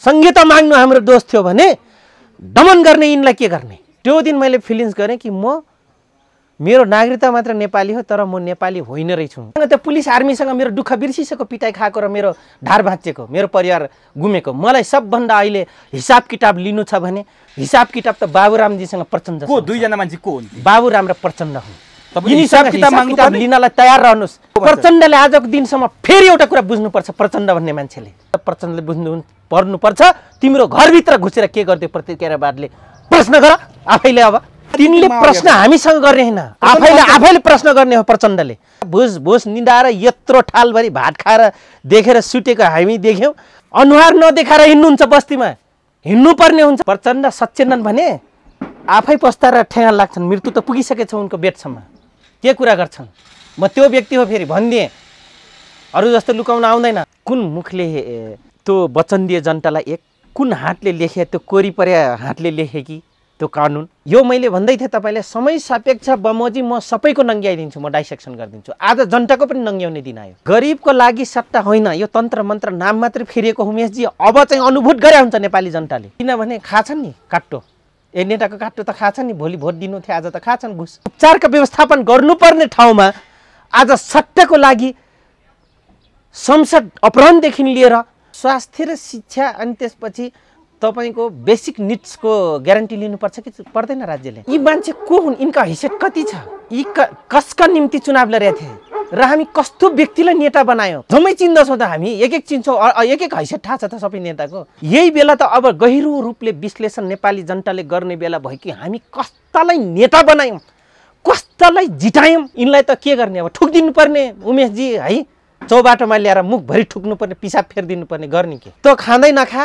संहिता माग्नु हाम्रो दोष थियो भने दमन गर्ने यिनलाई के गर्ने? त्यो दिन मैले फिलिङ्स गरेँ कि मेरो नागरिकता मात्र नेपाली हो तर म नेपाली होइन रहेछु। त्यो पुलिस आर्मीसँग मेरो दुःख बिर्सिसकेको, पिटाइ खाएको र मेरो ढाड भाँचिएको, मेरो परिवार गुमेको, मलाई सबभन्दा अहिले हिसाब किताब लिनु छ भने हिसाब किताब त बाबुरामजीसँग प्रचण्ड को दुईजना मान्छे को हुन्? बाबुराम र प्रचण्ड हुन्। हिसाब किताब लिनलाई तयार रहनुहोस्। प्रचण्डले आजको दिनसम्म फेरि एउटा कुरा बुझ्नुपर्छ, प्रचण्ड भन्ने मान्छेले प्रचण्डले पर्नुपर्छ, तिम्रो घरभित्र घुसेर के गर्दै प्रतिक्रियावादले प्रश्न गर आफैले। अब तिनले प्रश्न हामीसँग गर्ने होइन, आफैले प्रश्न गर्ने हो। प्रचण्डले भुस निदाएर यत्रो ठालभरि भात खाएर देखेर सुतेको हामी देख्यौँ। अनुहार नदेखाएर हिँड्नुहुन्छ, बस्तीमा हिँड्नुपर्ने हुन्छ। प्रचण्ड सचेतन भने आफै पस्ताएर ठेगा लाग्छन्। मृत्यु त पुगिसकेछ उनको बेडसम्म, के कुरा गर्छन्? म त्यो व्यक्ति हो फेरि भनिदिएँ, अरू जस्तो लुकाउन आउँदैन। कुन मुखले त्यो वचन दिए जनतालाई, एक कुन हातले लेखे, त्यो कोरी परे हातले लेखे कि त्यो कानुन? यो मैले भन्दै थिएँ तपाईँले, समय सापेक्ष बमोजी म सबैको नङ्ग्याइदिन्छु, म डाइसेक्सन गरिदिन्छु। आज जनताको पनि नङ्ग्याउने दिन आयो। गरिबको लागि सट्टा होइन, यो तन्त्र मन्त्र नाम मात्रै फेरिएको उमेशजी। अब चाहिँ अनुभूत गरे हुन्छ नेपाली जनताले, किनभने खाछन् नि काट्टो, ए नेताको काट्टो त खाछन् नि, भोलि भोट दिनु थियो, आज त खाछन् घुस। उपचारको व्यवस्थापन गर्नुपर्ने ठाउँमा आज सट्टाको लागि संसद अपहरणदेखि लिएर स्वास्थ्य र शिक्षा अनि त्यसपछि तपाईको बेसिक निड्सको ग्यारेन्टी लिनुपर्छ कि पर्दैन राज्यले? यी मान्छे को हुन्? यिनका हैसियत कति छ? यी कसका निम्ति चुनाव लडेका थिए र हामी कस्तो व्यक्तिलाई नेता बनायो? जम्मै चिन्दछौँ त हामी, एक चिन्छौँ, एक हैसियत थाहा छ त सबै नेताको। यही बेला त अब गहिरो रूपले विश्लेषण नेपाली जनताले गर्ने बेला भयो कि हामी कस्तालाई नेता बनायौँ, कस्तालाई जितायौँ, यिनलाई त के गर्ने? अब ठुक्दिनु पर्ने उमेशजी है, चौबाटोमा ल्याएर मुखभरि ठुक्नु पर्ने, पिसाब फेरिदिनु पर्ने, गर्ने के? तँ खाँदै नखा,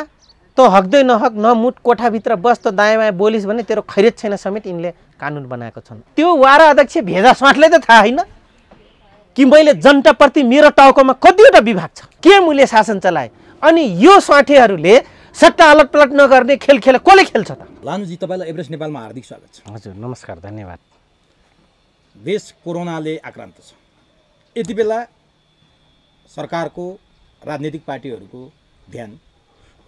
तँ हक्दै नहक, नमुट, कोठाभित्र बस, त दायाँ बायाँ बोलिस् भने तेरो खैरियत छैन समेत यिनले कानुन बनाएको छन्। त्यो वारा अध्यक्ष भेजा स्वाटलाई त थाहा होइन कि मैले जनताप्रति मेरो टाउकोमा कतिवटा विभाग छ, के मूल्य शासन चलाए। अनि यो स्वाठेहरूले सट्टा अलटपलट नगर्ने खेल कसले खेल्छ त? लानुजी, तपाईँलाई एभरेस्ट नेपालमा हार्दिक स्वागत छ। हजुर नमस्कार, धन्यवाद। देश कोरोनाले आक्रान्त छ। यति बेला सरकारको, राजनीतिक पार्टीहरूको ध्यान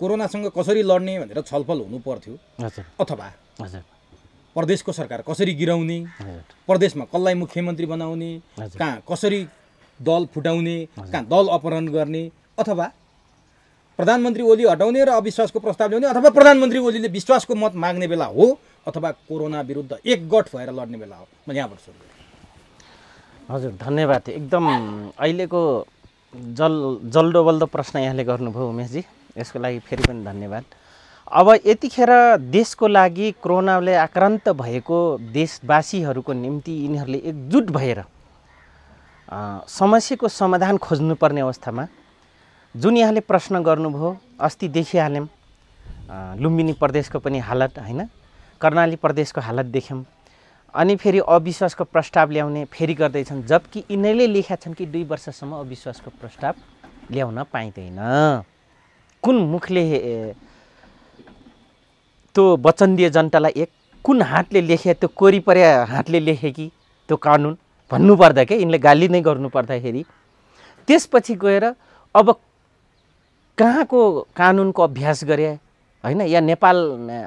कोरोनासँग कसरी लड्ने भनेर छलफल हुनु पर्थ्यो, अथवा प्रदेशको सरकार कसरी गिराउने, प्रदेशमा कसलाई मुख्यमन्त्री बनाउने, कहाँ कसरी दल फुटाउने, कहाँ दल अपहरण गर्ने, अथवा प्रधानमन्त्री ओली हटाउने र अविश्वासको प्रस्ताव ल्याउने, अथवा प्रधानमन्त्री ओलीले विश्वासको मत माग्ने बेला हो, अथवा कोरोना विरुद्ध एकगठ भएर लड्ने बेला हो? म यहाँबाट सुरु गरेँ। हजुर धन्यवाद। एकदम अहिलेको जल्दोबल्दो प्रश्न यहाँले गर्नुभयो उमेशजी, यसको लागि फेरि पनि धन्यवाद। अब यतिखेर देशको लागि कोरोनाले आक्रान्त भएको देशवासीहरूको निम्ति यिनीहरूले एकजुट भएर समस्याको समाधान खोज्नुपर्ने अवस्थामा जुन यहाँले प्रश्न गर्नुभयो, अस्ति देखिहाल्यौँ लुम्बिनी प्रदेशको पनि हालत होइन, कर्णाली प्रदेशको हालत देख्यौँ। अनि फेरि अविश्वासको प्रस्ताव ल्याउने फेरि गर्दैछन्, जबकि यिनीहरूले लेखेका छन् कि 2 वर्षसम्म अविश्वासको प्रस्ताव ल्याउन पाइँदैन। कुन मुखले त्यो वचन दिए जनतालाई, एक कुन हातले लेखे, त्यो कोरी परे हातले लेखे कि त्यो कानुन? भन्नुपर्दा के यिनले गाली नै गर्नुपर्दाखेरि त्यसपछि गएर अब कहाँको कानुनको अभ्यास गरे होइन? या नेपाल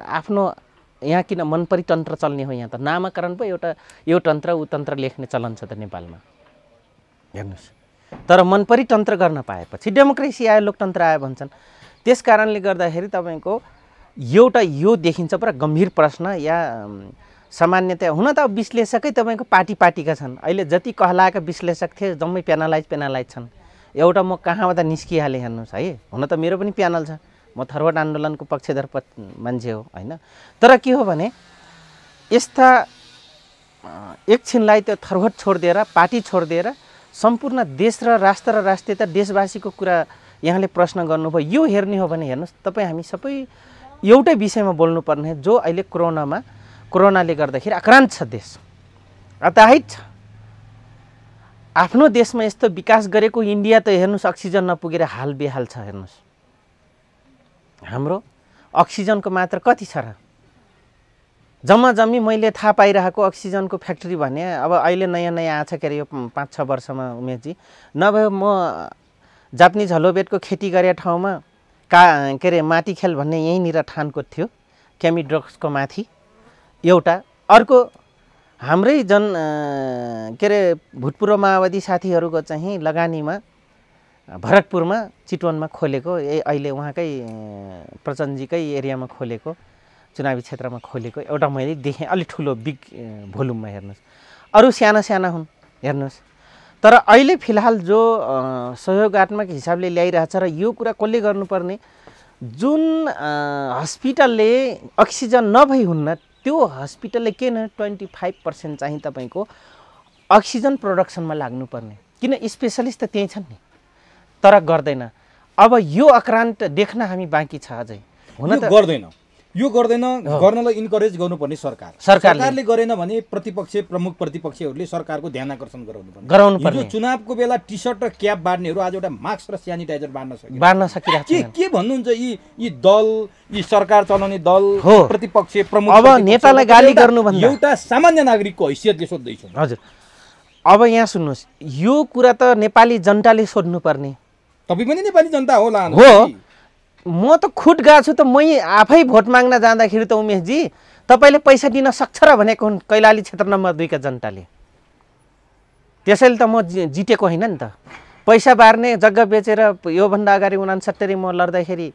आफ्नो यहाँ किन मनपरी तन्त्र चल्ने हो? यहाँ त नामाकरण पो एउटा यो तन्त्र ऊ तन्त्र लेख्ने चलन छ त नेपालमा, हेर्नुहोस्। तर मनपरी तन्त्र गर्न पाएपछि डेमोक्रेसी आयो, लोकतन्त्र आयो भन्छन्। त्यस कारणले गर्दाखेरि तपाईँको एउटा यो देखिन्छ पुरा गम्भीर प्रश्न। या सामान्यतया हुन त विश्लेषकै तपाईँको पार्टीका छन्। अहिले जति कहलाएका विश्लेषक थिए जम्मै पेनालाइज छन्। एउटा म कहाँबाट निस्किहालेँ हेर्नुहोस् है, हुन त मेरो पनि प्यानल छ, म थर्वट आन्दोलनको पक्षधर मान्छे हो होइन। तर के हो भने यस्ता एकछिनलाई त्यो थर्वट छोडिदिएर, पार्टी छोडिदिएर सम्पूर्ण देश र राष्ट्र र राष्ट्रियता देशवासीको कुरा यहाँले प्रश्न गर्नुभयो। यो हेर्ने हो भने हेर्नुहोस्, तपाईँ हामी सबै एउटै विषयमा बोल्नुपर्ने, जो अहिले कोरोनाले गर्दाखेरि आक्रान्त छ देश, अत्याहित छ। आफ्नो देशमा यस्तो विकास गरेको इन्डिया त हेर्नुहोस् अक्सिजन नपुगेर हाल बेहाल छ। हेर्नुहोस् हाम्रो अक्सिजनको मात्रा कति छ र? जम्मी मैले थाहा पाइरहेको अक्सिजनको फ्याक्ट्री भने अब अहिले नयाँ आएको छ के अरे, यो 5-6 वर्षमा उमेशजी। नभए म जापानिज हलोबेटको खेती गरेको ठाउँमा के अरे माटी खेल भन्ने यहीँनिर ठानको थियो क्यामी ड्रग्सको माथि एउटा। अर्को हाम्रै के अरे भूतपूर्व माओवादी साथीहरूको चाहिँ लगानीमा भरतपुरमा चितवनमा खोलेको अहिले उहाँकै प्रचण्डजीकै एरियामा खोलेको चुनावी क्षेत्रमा खोलेको एउटा मैले देखेँ अलि ठुलो बिग भोल्युममा। हेर्नुहोस् अरू साना साना हुन् हेर्नुहोस्, तर अहिले फिलहाल जो सहयोगात्मक हिसाबले ल्याइरहेछ र यो कुरा कसले गर्नुपर्ने, जुन हस्पिटलले अक्सिजन नभई हुन्न त्यो हस्पिटलले के न 25% चाहिँ तपाईँको अक्सिजन प्रोडक्सनमा लाग्नुपर्ने, किन स्पेसलिस्ट त त्यही छन् नि, तर गर्दैन। अब यो आक्रान्त देख्न हामी बाँकी छ अझै। हुन त यो गर्दैन गर्नलाई इन्करेज गर्नुपर्ने सरकारले गरेन भने प्रमुख प्रतिपक्षहरूले सरकारको ध्यान आकर्षण गराउनुपर्ने। चुनावको बेला टी सर्ट र क्याप बाँड्नेहरू आज एउटा मास्क र स्यानिटाइजर बाँड्न सकिरहेको के भन्नुहुन्छ? यी दल, यी सरकार चलाउने दल, प्रतिपक्ष प्रमुख, अब नेतालाई गाली गर्नु भन्दा एउटा सामान्य नागरिकको हैसियतले सोध्दैछु। हजुर, अब यहाँ सुन्नुहोस्, यो कुरा त नेपाली जनताले सोध्नुपर्ने। तपाईँ पनि नेपाली जनता होला हो, म त खुट गएको छु त। मै आफै भोट माग्न जाँदाखेरि त उमेशजी तपाईँले पैसा दिन सक्छ र भनेको हुन् कैलाली क्षेत्र नम्बर 2 का जनताले। त्यसैले त म जितेको होइन नि त। पैसा बार्ने जग्गा बेचेर योभन्दा अगाडि 69 म लड्दाखेरि,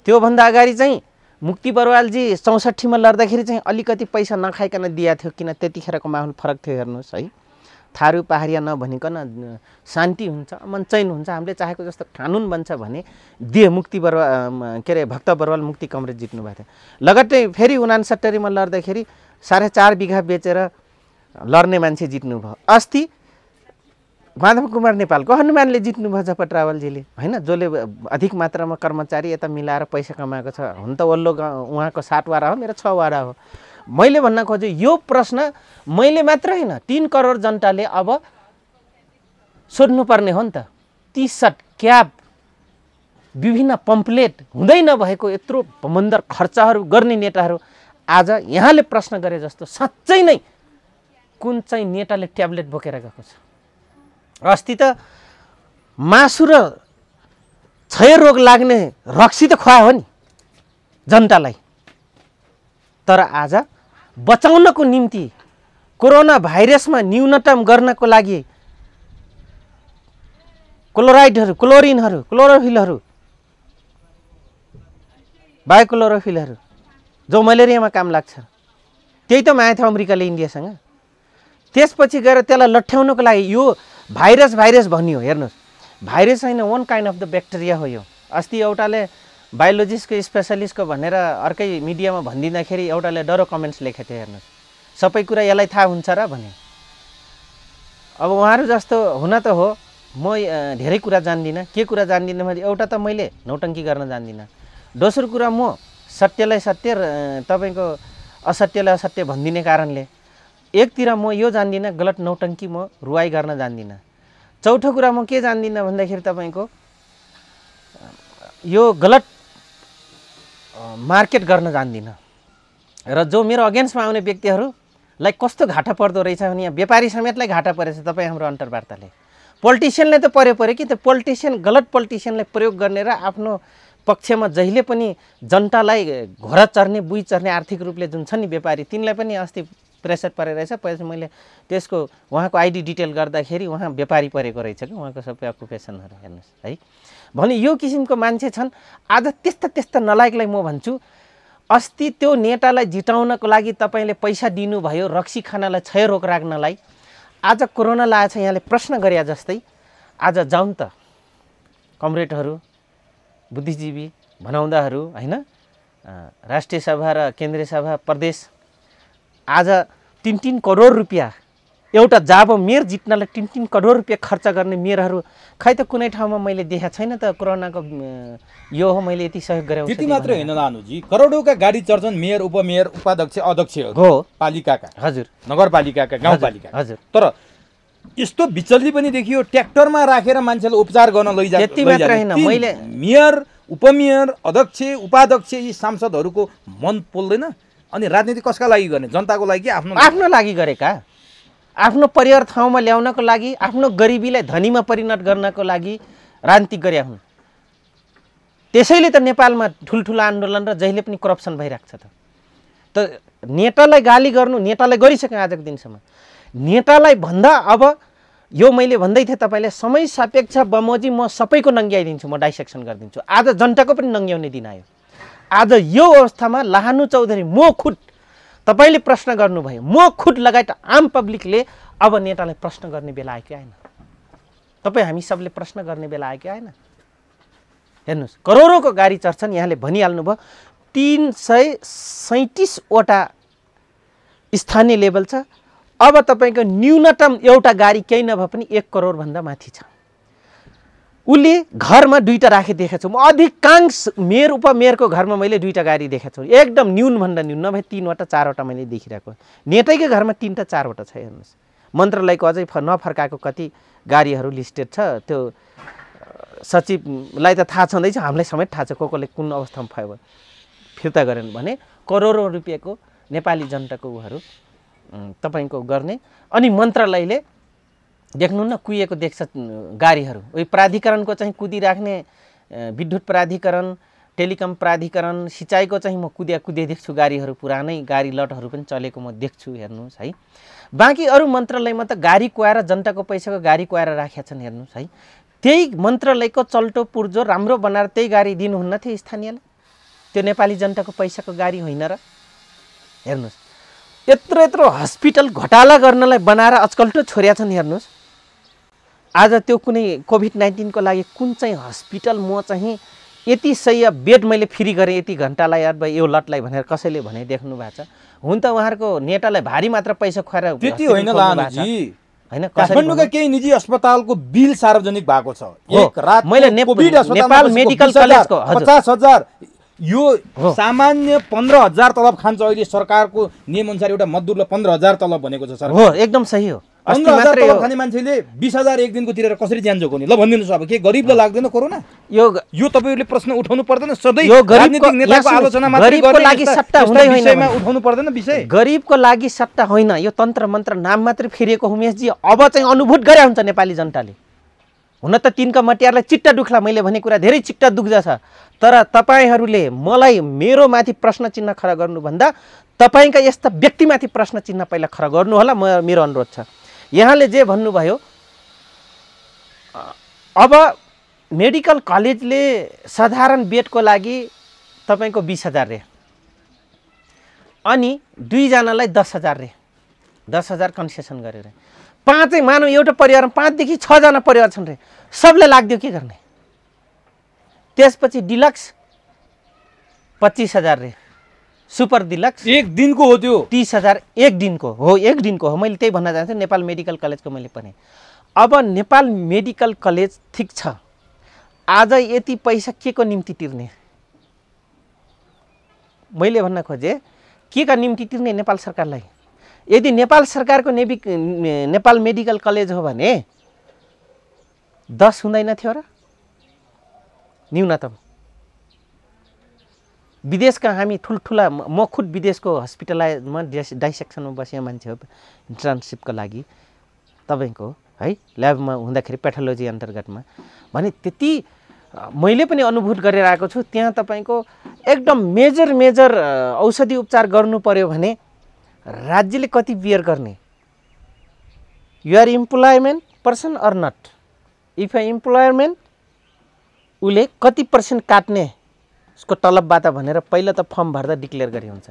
त्योभन्दा अगाडि चाहिँ मुक्ति बरुवालजी 64 मा लड्दाखेरि चाहिँ अलिकति पैसा नखाइकन दिएको थियो, किन त्यतिखेरको माहौल फरक थियो। हेर्नुहोस् है, थारू पहाडिया नभनिकन शान्ति हुन्छ, अमन चैन हुन्छ, हामीले चाहेको जस्तो कानुन बन्छ भने दिए। मुक्ति बरुवाल के अरे भक्त बरुवाल मुक्ति कमरेड जित्नु भएको थियो। लगट्टै फेरि 69 मा लड्दाखेरि 4.5 बिघा बेचेर लड्ने मान्छे जित्नुभयो। अस्ति माधव कुमार नेपालको हनुमानले जित्नुभयो जपट रावलजीले, होइन, जसले अधिक मात्रामा कर्मचारी यता मिलाएर पैसा कमाएको छ। हुन त वल्लो उहाँको 7 वाडा हो, मेरो 6 वाडा हो। मैले भन्न खोजेँ यो प्रश्न मैले मात्र होइन 3 करोड जनताले अब सोध्नुपर्ने हो नि त। टी सर्ट, क्याब, विभिन्न पम्पलेट हुँदै नभएको यत्रो भमन्दर खर्चहरू गर्ने नेताहरू आज यहाँले प्रश्न गरे जस्तो साँच्चै नै कुन चाहिँ नेताले ट्याब्लेट बोकेर गएको छ? अस्ति त मासु र क्षयरोग लाग्ने रक्सी त खुवायो हो नि जनतालाई, तर आज बचाउनको निम्ति कोरोना भाइरसमा न्यूनतम गर्नको लागि क्लोराइडहरू, क्लोरिनहरू, क्लोरोफिलहरू, बायोक्लोरोफिलहरू जो मलेरियामा काम लाग्छ, त्यही त माया थियो अमेरिकाले इन्डियासँग। त्यसपछि गएर त्यसलाई लट्ठ्याउनको लागि यो भाइरस भनियो। हेर्नुहोस्, भाइरस होइन, one kind of the bacteria हो यो। अस्ति एउटाले बायोलोजिस्टको स्पेसलिस्टको भनेर अर्कै मिडियामा भनिदिँदाखेरि एउटाले डरो कमेन्ट्स लेखेको थियो। हेर्नुहोस्, सबै कुरा यसलाई थाहा हुन्छ र भने। अब उहाँहरू जस्तो हुन त हो, म धेरै कुरा जान्दिनँ। के कुरा जान्दिनँ भने एउटा त मैले नौटङ्की गर्न जान्दिनँ, दोस्रो कुरा म सत्यलाई सत्य र तपाईँको असत्यलाई असत्य भनिदिने कारणले एकतिर म यो जान्दिनँ, गलत नौटङ्की म रुवाई गर्न जान्दिनँ। चौथो कुरा म के जान्दिनँ भन्दाखेरि तपाईँको यो गलत मार्केट गर्न जान्दिनँ। र जो मेरो अगेन्स्टमा आउने व्यक्तिहरूलाई कस्तो घाटा पर्दो रहेछ भने यहाँ व्यापारी समेतलाई घाटा परेछ तपाईँ हाम्रो अन्तर्वार्ताले। पोलिटिसियनले त पऱ्यो कि त्यो पोलिटिसियन, गलत पोलिटिसियनलाई प्रयोग गर्ने र आफ्नो पक्षमा जहिले पनि जनतालाई घोरा चर्ने, बुई चर्ने आर्थिक रूपले जुन छ नि व्यापारी, तिनलाई पनि अस्ति प्रेसर परेर रहेछ। पछि मैले त्यसको उहाँको आइडी डिटेल गर्दाखेरि उहाँ व्यापारी परेको रहेछ कि उहाँको सबै अकुपेसनहरू। हेर्नुहोस् है, भने यो किसिमको मान्छे छन्। आज त्यस्ता नलायकलाई म भन्छु, अस्ति त्यो नेतालाई जिताउनको लागि तपाईँले पैसा दिनुभयो रक्सी खानालाई, क्षयरोग राख्नलाई। आज कोरोना लागेछ यहाँले प्रश्न गरे जस्तै, आज जाउँ त कमरेडहरू, बुद्धिजीवी भनाउँदाहरू, होइन, राष्ट्रिय सभा र केन्द्रीय सभा, प्रदेश, आज 3-3 करोड रुपियाँ एउटा जाब मेयर जित्नलाई 3-3 करोड रुपियाँ खर्च गर्ने मेयरहरू खै त कुनै ठाउँमा मैले देखाएको छैन त। कोरोनाको यो हो, मैले यति सहयोग गरेँ। त्यति मात्र होइन लानुजी, करोडौँका गाडी चढ्छन् मेयर, उपमेयर, उपाध्यक्ष, अध्यक्षहरू हो, पालिकाका, हजुर, नगरपालिकाका, गाउँपालिका, हजुर। तर यस्तो बिचल्ली पनि देखियो, ट्र्याक्टरमा राखेर मान्छेलाई उपचार गर्न लैजा। त्यति मात्र होइन, मैले मेयर, उपमेयर, अध्यक्ष, उपाध्यक्ष यी सांसदहरूको मन पोल्दैन। अनि राजनीति कसका लागि गर्ने? जनताको लागि कि आफ्नो लागि गरेका, आफ्नो परिवार ठाउँमा ल्याउनको लागि, आफ्नो गरिबीलाई धनीमा परिणत गर्नको लागि राजनीति गरे हुन्। त्यसैले त नेपालमा ठुल्ठुला आन्दोलन र जहिले पनि करप्सन भइरहेको छ त नेतालाई गाली गर्नु नेतालाई गरिसक्यो आजको दिनसम्म नेतालाई भन्दा अब यो मैले भन्दै थिएँ तपाईँले समय सापेक्ष बमोजिम म सबैको नङ्ग्याइदिन्छु म डाइसेक्सन गरिदिन्छु आज जनताको पनि नङ्ग्याउने दिन आयो आज यो अवस्थामा लाहानु चौधरी म खुद तपाईँले प्रश्न गर्नुभयो म खुद लगायत आम पब्लिकले अब नेतालाई प्रश्न गर्ने बेला आयो कि आएन तपाईँ हामी सबले प्रश्न गर्ने बेला आयो कि आएन हेर्नुहोस् करोडौँको गाडी चढ्छन् यहाँले भनिहाल्नुभयो 337 वटा स्थानीय लेभल छ अब तपाईँको न्यूनतम एउटा गाडी केही नभए पनि 1 करोडभन्दा माथि छ उसले घरमा 2टा राखे देखेको छु म अधिकांश मेयर उपमेयरको घरमा मैले 2टा गाडी देखेको छु एकदम न्यूनभन्दा न्यून नभए 3वटा 4वटा मैले देखिरहेको नेतैकै घरमा 3टा 4वटा छ हेर्नुहोस् मन्त्रालयको अझै नफर्काएको कति गाडीहरू लिस्टेड छ त्यो सचिवलाई त थाहा छँदैछ हामीलाई समेत थाहा छ कोले कुन अवस्थामा फिर्ता गरेन भने करोडौँ रुपियाँको नेपाली जनताको उहरू तपाईँको गर्ने अनि मन्त्रालयले देख्नु न कुहिएको देख्छ गाडीहरू उही प्राधिकरणको चाहिँ कुदिराख्ने विद्युत प्राधिकरण टेलिकम प्राधिकरण सिँचाइको चाहिँ म कुदे देख्छु गाडीहरू पुरानै गाडी लटहरू पनि चलेको म देख्छु हेर्नुहोस् है बाँकी अरू मन्त्रालयमा त गाडी कुहाएर जनताको पैसाको गाडी कुहाएर राखेका छन् हेर्नुहोस् है त्यही मन्त्रालयको चल्टो पुर्जो राम्रो बनाएर त्यही गाडी दिनुहुन्न थियो स्थानीयले त्यो नेपाली जनताको पैसाको गाडी होइन र हेर्नुहोस् यत्रो हस्पिटल घोटाला गर्नलाई बनाएर अचकल्टो छोड्या छन् हेर्नुहोस् आज त्यो कुनै कोभिड-19 को लागि कुन चाहिँ हस्पिटल म चाहिँ यति सय बेड मैले फ्री गरेँ यति घन्टालाई अथवा यो लटलाई भनेर कसैले भने देख्नु भएको छ हुन त उहाँहरूको नेतालाई भारी मात्र पैसा खुवाएर त्यति होइन लानुजी हैन काठमाडौँका केही निजी अस्पतालको बिल सार्वजनिक भएको छ एक रात मैले नेपाल मेडिकल कलेजको 50,000 यो सामान्य 15,000 तलब खान्छ अहिले सरकारको नियम अनुसार एउटा मजदुरलाई 15,000 तलब भनेको छ सरकार हो एकदम सही हो 15,000 तलब खाने मान्छेले 20,000 एक दिनको तिरेर कसरी ज्यान जोगाउने ल भनिदिनुस् अब के गरिबलाई लाग्दैन कोरोना यो तपाईहरुले प्रश्न उठाउनु पर्दैन सधैँ राजनीतिक नेताको आलोचना मात्र गरिबको लागि सट्टा हुँदै होइन विषयमा उठाउनु पर्दैन विषय गरिबको लागि सट्टा होइन यो तन्त्र मन्त्र नाम मात्र फेरिएको उमेशजी अब चाहिँ अनुभूत गरे हुन्छ नेपाली जनताले हुन त तिनका मटियारलाई चिट्टा दुख्ला मैले भने कुरा धेरै चिट्टा दुख्दछ तर तपाईहरुले मलाई मेरो माथि प्रश्न चिन्ह खडा गर्नुभन्दा तपाईका यस्ता व्यक्तिमाथि प्रश्न चिन्ह पहिला खडा गर्नु होला मेरो अनुरोध छ यहाँले जे भन्नुभयो अब मेडिकल कलेजले साधारण बेडको लागि तपाईको 20,000 रे अनि 2 जनालाई 10,000 रे 10,000 कन्सेसन गरेर पाँचै मानव एउटा परिवारमा 5 देखि 6 जना परिवार छन् रे सबले लाग्दियो के गर्ने त्यसपछि डिलक्स 25,000 रे सुपर डिलक्स एक दिनको हो त्यो 30,000 एक दिनको हो मैले त्यही भन्न चाहन्छु नेपाल मेडिकल कलेजको मैले पनि अब नेपाल मेडिकल कलेज ठीक छ आज यति पैसा के को निम्ति तिर्ने मैले भन्न खोजे के का निम्ति तिर्ने नेपाल सरकारलाई यदि नेपाल सरकारको नेपाल मेडिकल कलेज हो भने 10 हुँदैन थियो र न्यूनतम विदेशका हामी ठुल्ठुला म खुद विदेशको हस्पिटलमा डाइसेक्सनमा बसेको मान्छे हो इन्टर्नशिपको लागि तपाईको है ल्याबमा हुँदाखेरि पेथोलोजी अन्तर्गतमा भने त्यति मैले पनि अनुभूत गरेर आएको छु त्यहाँ तपाईको एकदम मेजर औषधि उपचार गर्नु पर्यो भने राज्यले कति बियर गर्ने you are employment person or not if employment उले कति पर्सेन्ट काट्ने उसको तलबबाट भनेर पहिला त फर्म भर्दा डिक्लेयर गरे हुन्छ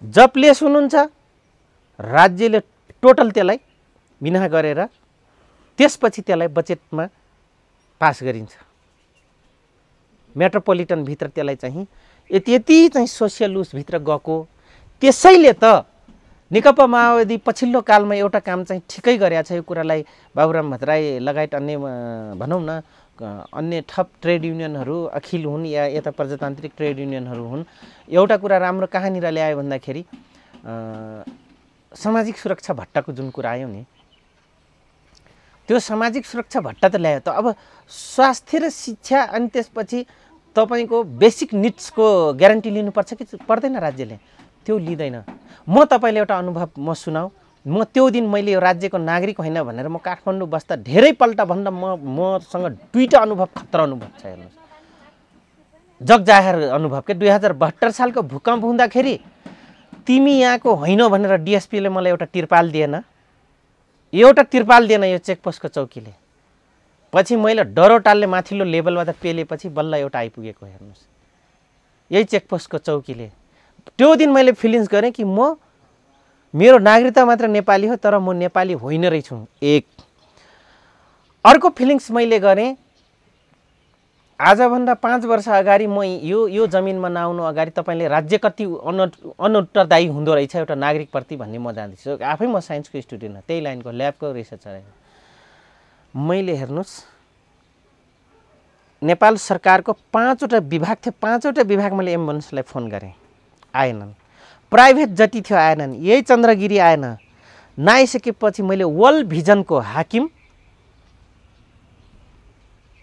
जबलेस हुनुहुन्छ राज्यले टोटल त्यसलाई बिना गरेर त्यसपछि त्यसलाई बजेटमा पास गरिन्छ मेट्रोपोलिटन भित्र त्यसलाई चाहिँ यति चाहिँ सोसियल उस भित्र गएको त्यसैले त नेकपा माओवादी पछिल्लो कालमा एउटा काम चाहिँ ठिकै गरेको छ यो कुरालाई बाबुराम भट्टराई लगायत अन्य भनौं न अन्य थप ट्रेड युनियनहरू अखिल हुन् या यता प्रजातान्त्रिक ट्रेड युनियनहरू हुन् एउटा कुरा राम्रो कहाँनिर ल्यायो भन्दाखेरि सामाजिक सुरक्षा भत्ताको जुन कुरा आयो नि त्यो सामाजिक सुरक्षा भत्ता त ल्यायो त अब स्वास्थ्य र शिक्षा अनि त्यसपछि तपाईको बेसिक निड्सको ग्यारेन्टी लिनुपर्छ कि पर्दैन राज्यले त्यो लिँदैन म तपाईले एउटा अनुभव म सुनाऊ म त्यो दिन मैले यो राज्यको नागरिक होइन भनेर म काठमाडौँ बस्दा धेरै पल्ट भन्दा मसँग दुईटा अनुभव खतरा अनुभव छ हेर्नुस् जगजाहेर अनुभव के 2072 सालको भूकम्प हुँदाखेरि तिमी यहाँको होइन भनेर डिएसपीले मलाई एउटा तिरपाल दिएन, यो चेकपोस्टको चौकीले। पछि मैले डरोटालले माथिल्लो लेभलमा त पेलेपछि बल्ल एउटा आइपुगेको हेर्नुहोस्, यही चेकपोस्टको चौकीले। त्यो दिन मैले फिलिङ्स गरेँ कि मेरो नागरिकता मात्र नेपाली हो, तर म नेपाली होइन रहेछु। एक अर्को फिलिङ्स मैले गरेँ, आजभन्दा 5 वर्ष अगाडि म यो जमिनमा नआउनु अगाडि तपाईँले राज्य कति अनुत्तरदायी हुँदो रहेछ एउटा नागरिकप्रति भन्ने म जान्दैछु। आफै म साइन्सको स्टुडेन्ट हो, त्यही लाइनको ल्याबको रिसर्चर। मैले हेर्नुहोस् नेपाल सरकारको 5वटा विभाग थियो, 5वटा विभाग मैले एम्बुलेन्सलाई फोन गरेँ, आएनन्। प्राइभेट जति थियो आएनन्, यही चन्द्रगिरी आएन। नआइसकेपछि मैले वर्ल्ड भिजनको हाकिम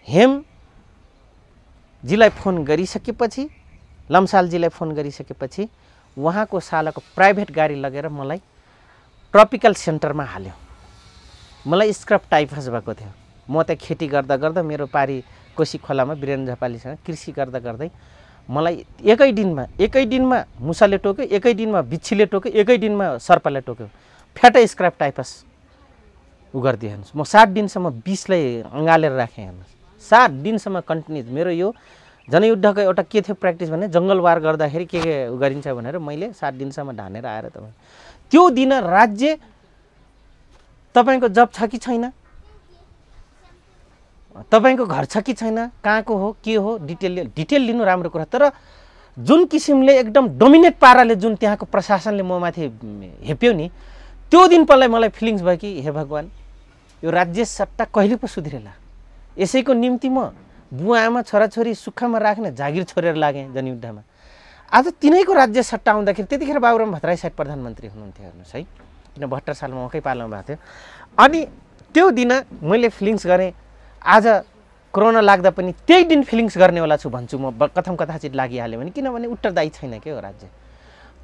हेमजीलाई फोन गरिसकेपछि, लम्सालजीलाई फोन गरिसकेपछि उहाँको सालाको प्राइभेट गाडी लगेर मलाई ट्रपिकल सेन्टरमा हाल्यो। मलाई स्क्रब टाइफस भएको थियो। म त खेती गर्दा गर्दा मेरो पारी कोशी खोलामा वीरेन्द्र झपालीसँग कृषि गर्दा गर्दै मलाई एकै दिनमा मुसाले टोक्यो, एकै दिनमा बिच्छीले टोक्यो, एकै दिनमा सर्पले टोक्यो। फ्याटै स्क्रब टाइफस गरिदियो हेर्नुहोस्। म 7 दिनसम्म विषलाई अँगालेर राखेँ हेर्नुहोस्, 7 दिनसम्म कन्टिन्युस। मेरो यो जनयुद्धको एउटा के थियो प्र्याक्टिस भने जङ्गल वार गर्दाखेरि के गरिन्छ भनेर मैले 7 दिनसम्म ढानेर आएर तपाईँ त्यो दिन राज्य तपाईँको जब छ कि छैन, तपाईँको घर छ कि छैन, कहाँको हो के हो डिटेल लिनु राम्रो कुरा। तर जुन किसिमले एकदम डोमिनेट पाराले जुन त्यहाँको प्रशासनले म माथि हेप्यो नि, त्यो दिन मलाई फिलिङ्स भयो कि हे भगवान्, यो राज्य सट्टा कहिले पो सुध्रेला। यसैको निम्ति म बुवा आमा छोराछोरी सुखमा राख्ने जागिर छोडेर लागेँ जनयुद्धमा। आज तिनैको राज्य सट्टा आउँदाखेरि त्यतिखेर बाबुराम भट्टराई सायद प्रधानमन्त्री हुनुहुन्थ्यो हेर्नुहोस् है, किन 72 सालमा उहाँकै पालामा भएको थियो। अनि त्यो दिन मैले फिलिङ्स गरेँ, आज कोरोना लाग्दा पनि त्यही दिन फिलिङ्स गर्नेवाला छु भन्छु म। कथाचित लागिहाल्यो भने, किनभने उत्तरदायी छैन के हो राज्य।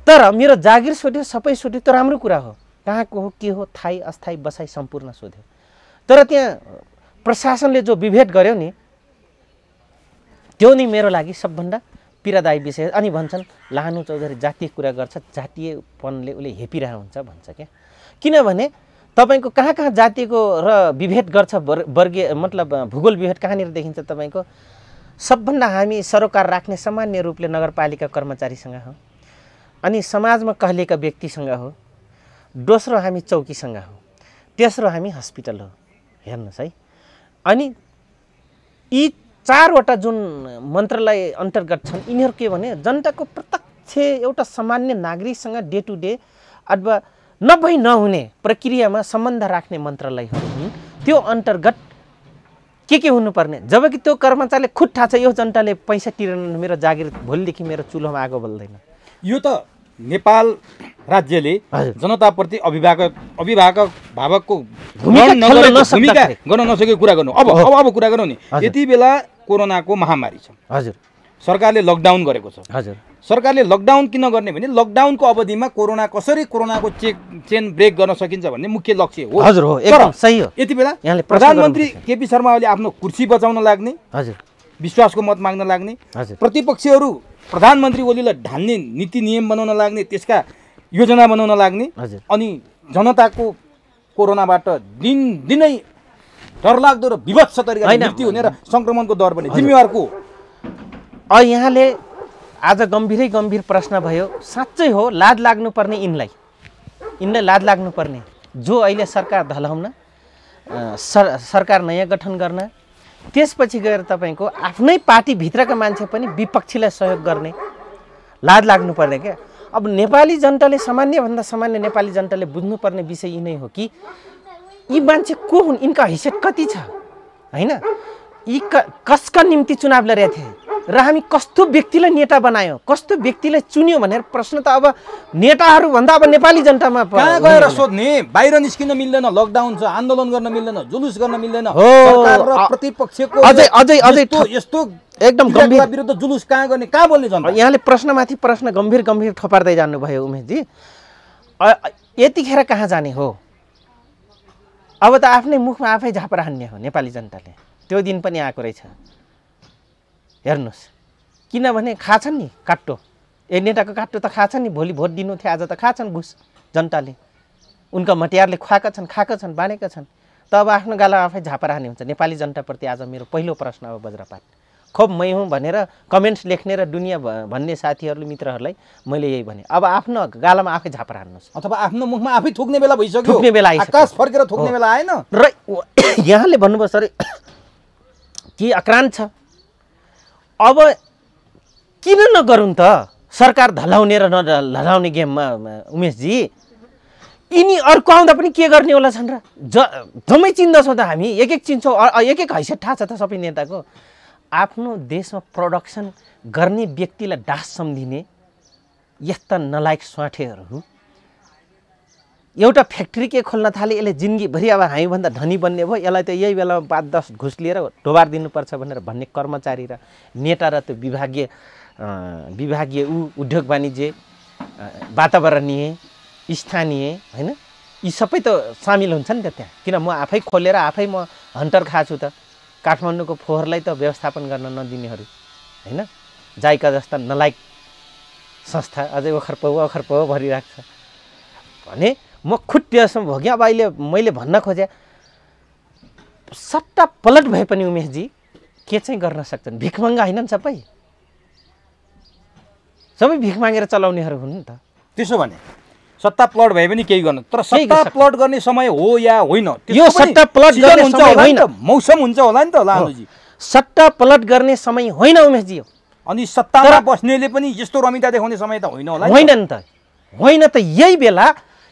तर मेरो जागिर सोध्यो, सबै सोध्यो, त्यो राम्रो कुरा हो। कहाँको हो के हो थाहै अस्थायी बसाइ सम्पूर्ण सोध्यो। तर त्यहाँ प्रशासनले जो विभेद गर्यो नि, त्यो नि मेरो लागि सबभन्दा पीडादायी विषय। अनि भन्छन् लाहानु चौधरी जातीय कुरा गर्छ, जातीयपनले उसले हेपिरहेको हुन्छ भन्छ क्या। किनभने तपाईँको कहाँ कहाँ जातिको र विभेद गर्छ, वर्गीय मतलब भूगोल विभेद कहाँनिर देखिन्छ तपाईँको। सबभन्दा हामी सरोकार राख्ने सामान्य रूपले नगरपालिका कर्मचारीसँग हो, अनि समाजमा कहिलेका व्यक्तिसँग हो, दोस्रो हामी चौकीसँग हो, तेस्रो हामी हस्पिटल हो हेर्नुहोस् है। अनि यी 4वटा जुन मन्त्रालय अन्तर्गत छन्, यिनीहरू के भने जनताको प्रत्यक्ष एउटा सामान्य नागरिकसँग डे टु डे अथवा नहुने प्रक्रियामा सम्बन्ध राख्ने मन्त्रालयहरू हुन्। त्यो अन्तर्गत के हुनुपर्ने, जबकि त्यो कर्मचारीले खुद थाहा छ यो जनताले पैसा तिरेन, मेरो जागिर भोलिदेखि मेरो चुलोमा आगो बल्दैन। यो त नेपाल राज्यले जनताप्रति अभिभावकको भूमिका गर्न नसकेको कुरा गर्नु। अब कुरा गरौँ नि। यति बेला कोरोनाको महामारी छ, हजुर, सरकारले लकडाउन गरेको छ। हजुर, सरकारले लकडाउन किन गर्ने भने लकडाउनको अवधिमा कसरी कोरोनाको चेन ब्रेक गर्न सकिन्छ भन्ने मुख्य लक्ष्य हो। हजुर हो, एकदम सही हो। यति बेला प्रधानमन्त्री केपी शर्मा ओलीले आफ्नो कुर्सी बचाउन लाग्ने, हजुर, विश्वासको मत माग्न लाग्ने, हजुर, प्रतिपक्षीहरू प्रधानमन्त्री ओलीलाई ढाल्ने, नीति नियम बनाउन लाग्ने, त्यसका योजना बनाउन लाग्ने, अनि जनताको कोरोनाबाट दिनदिनै डरलाग्दो र विभत्स तरिकाले मृत्यु हुने र संक्रमणको दर बढ्ने जिम्मेवार को? यहाँले आज गम्भीर प्रश्न भयो। साँच्चै हो, लाज लाग्नुपर्ने यिनलाई लाज लाग्नुपर्ने जो अहिले सरकार ढलाउन, सरकार नयाँ गठन गर्न, त्यसपछि गएर तपाईँको आफ्नै पार्टीभित्रका मान्छे पनि विपक्षीलाई सहयोग गर्ने, लाज लाग्नुपर्ने क्या। अब नेपाली जनताले सामान्यभन्दा सामान्य नेपाली जनताले बुझ्नुपर्ने विषय यी नै हो कि यी मान्छे को हुन्, यिनका हैसियत कति छ हैन, यी कसका निम्ति चुनाव लडेका थिए र हामी कस्तो व्यक्तिलाई नेता बनायौँ, कस्तो व्यक्तिलाई चुन्यो भनेर प्रश्न त अब नेताहरू भन्दा अब नेपाली जनतामा कहाँ गएर सोध्ने। बाहिर निस्किन मिल्दैन, लकडाउन छ, आन्दोलन गर्न मिल्दैन, जुलुस गर्न मिल्दैन। सरकार र प्रतिपक्षको अझै यस्तो एकदम गम्भीर विरुद्ध जुलुस कहाँ गर्ने, कहाँ बोल्ने जनता? यहाँले प्रश्नमाथि प्रश्न गम्भीर थपार्दै जानुभयो उमेशजी। यतिखेर कहाँ जाने हो? अब त आफ्नै मुखमा आफै झापरा हान्ने हो नेपाली जनताले। त्यो दिन पनि आएको रहेछ हेर्नुहोस्। किनभने खाछन् नि काट्टो, ए नेताको काट्टो त खाछन् नि, भोलि भोट दिनु थियो आज त खाछन् घुस जनताले, उनका मटियारले खाएका छन् बाँडेका छन्। त अब आफ्नो गाला आफै झापा राख्ने हुन्छ। नेपाली जनताप्रति आज मेरो पहिलो प्रश्न अब वज्रपात, खोप मै हुँ भनेर कमेन्ट्स लेख्ने र दुनियाँ भन्ने साथीहरूले मित्रहरूलाई मैले यही भने, अब आफ्नो गालामा आफै झापा राख्नुहोस्, अथवा आफ्नो मुखमा आफै थुक्ने बेला भइसक्यो, थुक्ने बेला आइसक्यो, आकाश फर्केर थुक्ने बेला आएन र यहाँले भन्नुभयो सर के आक्रान्त छ, अब किन नगरौँ त सरकार धलाउने र नधलाउने गेममा उमेशजी। यिनी अर्को आउँदा पनि के गर्ने होला छन् र, जम्मै चिन्दछौँ त हामी, एक चिन्छौँ, एक हैसियत थाहा छ त सबै नेताको। आफ्नो देशमा प्रोडक्सन गर्ने व्यक्तिलाई दास सम्झिने यस्ता नलायक स्वाठेहरू, एउटा फ्याक्ट्री के खोल्न थाले यसले जिन्दगीभरि अब हामीभन्दा धनी बन्ने भयो, यसलाई त यही बेलामा 5-10 घुस लिएर ढोबार दिनुपर्छ भनेर भन्ने कर्मचारी र नेता र त्यो विभागीय उद्योग वाणिज्य वातावरणीय स्थानीय होइन, यी सबै त सामेल हुन्छ नि त त्यहाँ। किन म आफै खोलेर आफै म हन्टर खाछु त, काठमाडौँको फोहोरलाई त व्यवस्थापन गर्न नदिनेहरू होइन, जाइका जस्ता नलायक संस्था अझै ओखर पो भरिरहेको छ भने म खुट्टिएसम्म भोगेँ। अब अहिले मैले भन्न खोजेँ सट्टा पलट भए पनि उमेशजी के चाहिँ गर्न सक्छन्, भिखमङ्गा होइनन् सबै भिख मागेर चलाउनेहरू हुन् नि त। त्यसो भने सत्ता प्लट भए पनि केही गर्नु, तर सत्ता प्लट गर्ने समय हो या होइन, यो सट्टा प्लट गर्ने समय होइन, मौसम हुन्छ होला नि त लालुजी। सट्टा पलट गर्ने समय होइन उमेशजी। अनि सत्तामा बस्नेले पनि यस्तो रमिता देखाउने समय त होइन होला, होइन नि त, होइन त।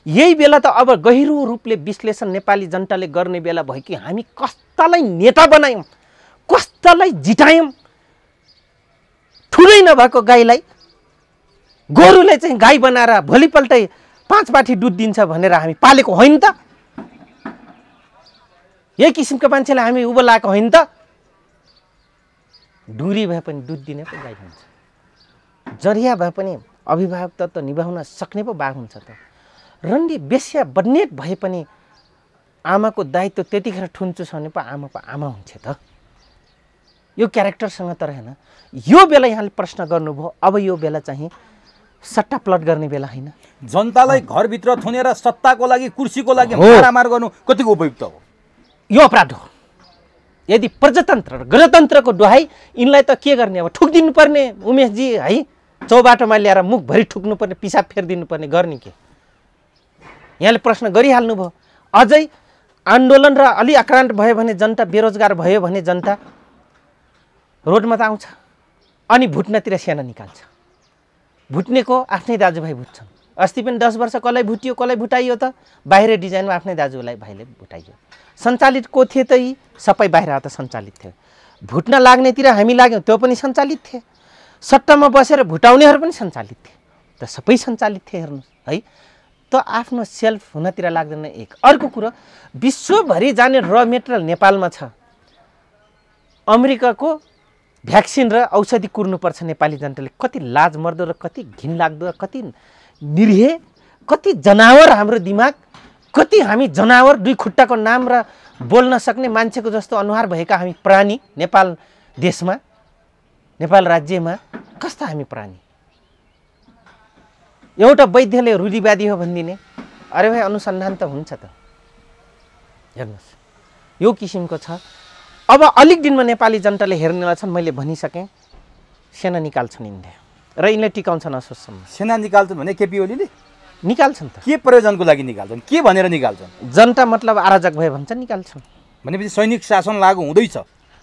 यही बेला त अब गहिरो रूपले विश्लेषण नेपाली जनताले गर्ने बेला भयो कि हामी कस्तालाई नेता बनायौँ, कस्तालाई जितायौँ। ठुलै नभएको गाईलाई, गोरुलाई चाहिँ गाई बनाएर भोलिपल्टै 5 बाटी दुध दिन्छ भनेर हामी पालेको होइन त। यही किसिमको मान्छेलाई हामी उभो लाएको होइन त। डुरी भए पनि दुध दिने पो गाई हुन्छ, जरिया भए पनि अभिभावक तत्त्व निभाउन सक्ने पो बाघ हुन्छ त। रन्डी बेस्या बन्नेट भए पनि आमाको दायित्व त्यतिखेर ठुन्चु छ भने पो आमाको आमा हुन्छ त। यो क्यारेक्टरसँग त रहेन। यो बेला यहाँले प्रश्न गर्नुभयो, अब यो बेला चाहिँ सट्टा प्लट गर्ने बेला होइन। जनतालाई घरभित्र थुनेर सत्ताको लागि कुर्सीको लागि मारामार गर्नु कतिको उपयुक्त हो? यो अपराध हो। यदि प्रजातन्त्र र गणतन्त्रको दुहाई यिनलाई त के गर्ने, अब ठुक्दिनु पर्ने उमेशजी है, चौबाटोमा ल्याएर मुखभरि ठुक्नुपर्ने, पिसाब फेरिदिनुपर्ने, गर्ने के? यहाँले प्रश्न गरिहाल्नु भयो। अझै आन्दोलन र अलि आक्रान्त भयो भने जनता, बेरोजगार भयो भने जनता रोडमा त आउँछ, अनि भुट्नतिर सेना निकाल्छ। भुट्नेको आफ्नै दाजुभाइ भुट्छन्। अस्ति पनि 10 वर्ष कसलाई भुटियो कसलाई भुटाइयो त? बाहिर डिजाइनमा आफ्नै दाजुलाई भाइले भुटाइयो। सञ्चालित को थिए त? यी सबै बाहिर त सञ्चालित थियो। भुट्न लाग्नेतिर हामी लाग्यौँ, त्यो पनि सञ्चालित थिए। सट्टामा बसेर भुटाउनेहरू पनि सञ्चालित थिए। त सबै सञ्चालित थिए। हेर्नुहोस् है, त आफ्नो सेल्फ हुनतिर लाग्दैन। एक अर्को कुरो, विश्वभरि जाने र मेटेरियल नेपालमा छ। अमेरिकाको भ्याक्सिन र औषधि कुर्नुपर्छ नेपाली जनताले। कति लाज मर्दो र कति घिनलाग्दो र कति निरीह, कति जनावर हाम्रो दिमाग, कति हामी जनावर, 2 खुट्टाको नाम र बोल्न सक्ने मान्छेको जस्तो अनुहार भएका हामी प्राणी नेपाल देशमा, नेपाल राज्यमा कस्ता हामी प्राणी। एउटा वैद्यले रूढिवादी हो भनिदिने, अरे भाइ अनुसन्धान त हुन्छ त। हेर्नुहोस् यो किसिमको छ। अब अलिक दिनमा नेपाली जनताले हेर्नेलाई छन्। मैले भनिसकेँ, सेना निकाल्छन् यिनले र यिनले टिकाउँछन् असोजसम्म। सेना निकाल्छन् भने केपी ओलीले निकाल्छन् त। के प्रयोजनको लागि निकाल्छन्, के भनेर निकाल्छन्? जनता मतलब अराजक भए भन्छ निकाल्छन्। भनेपछि सैनिक शासन लागू हुँदैछ।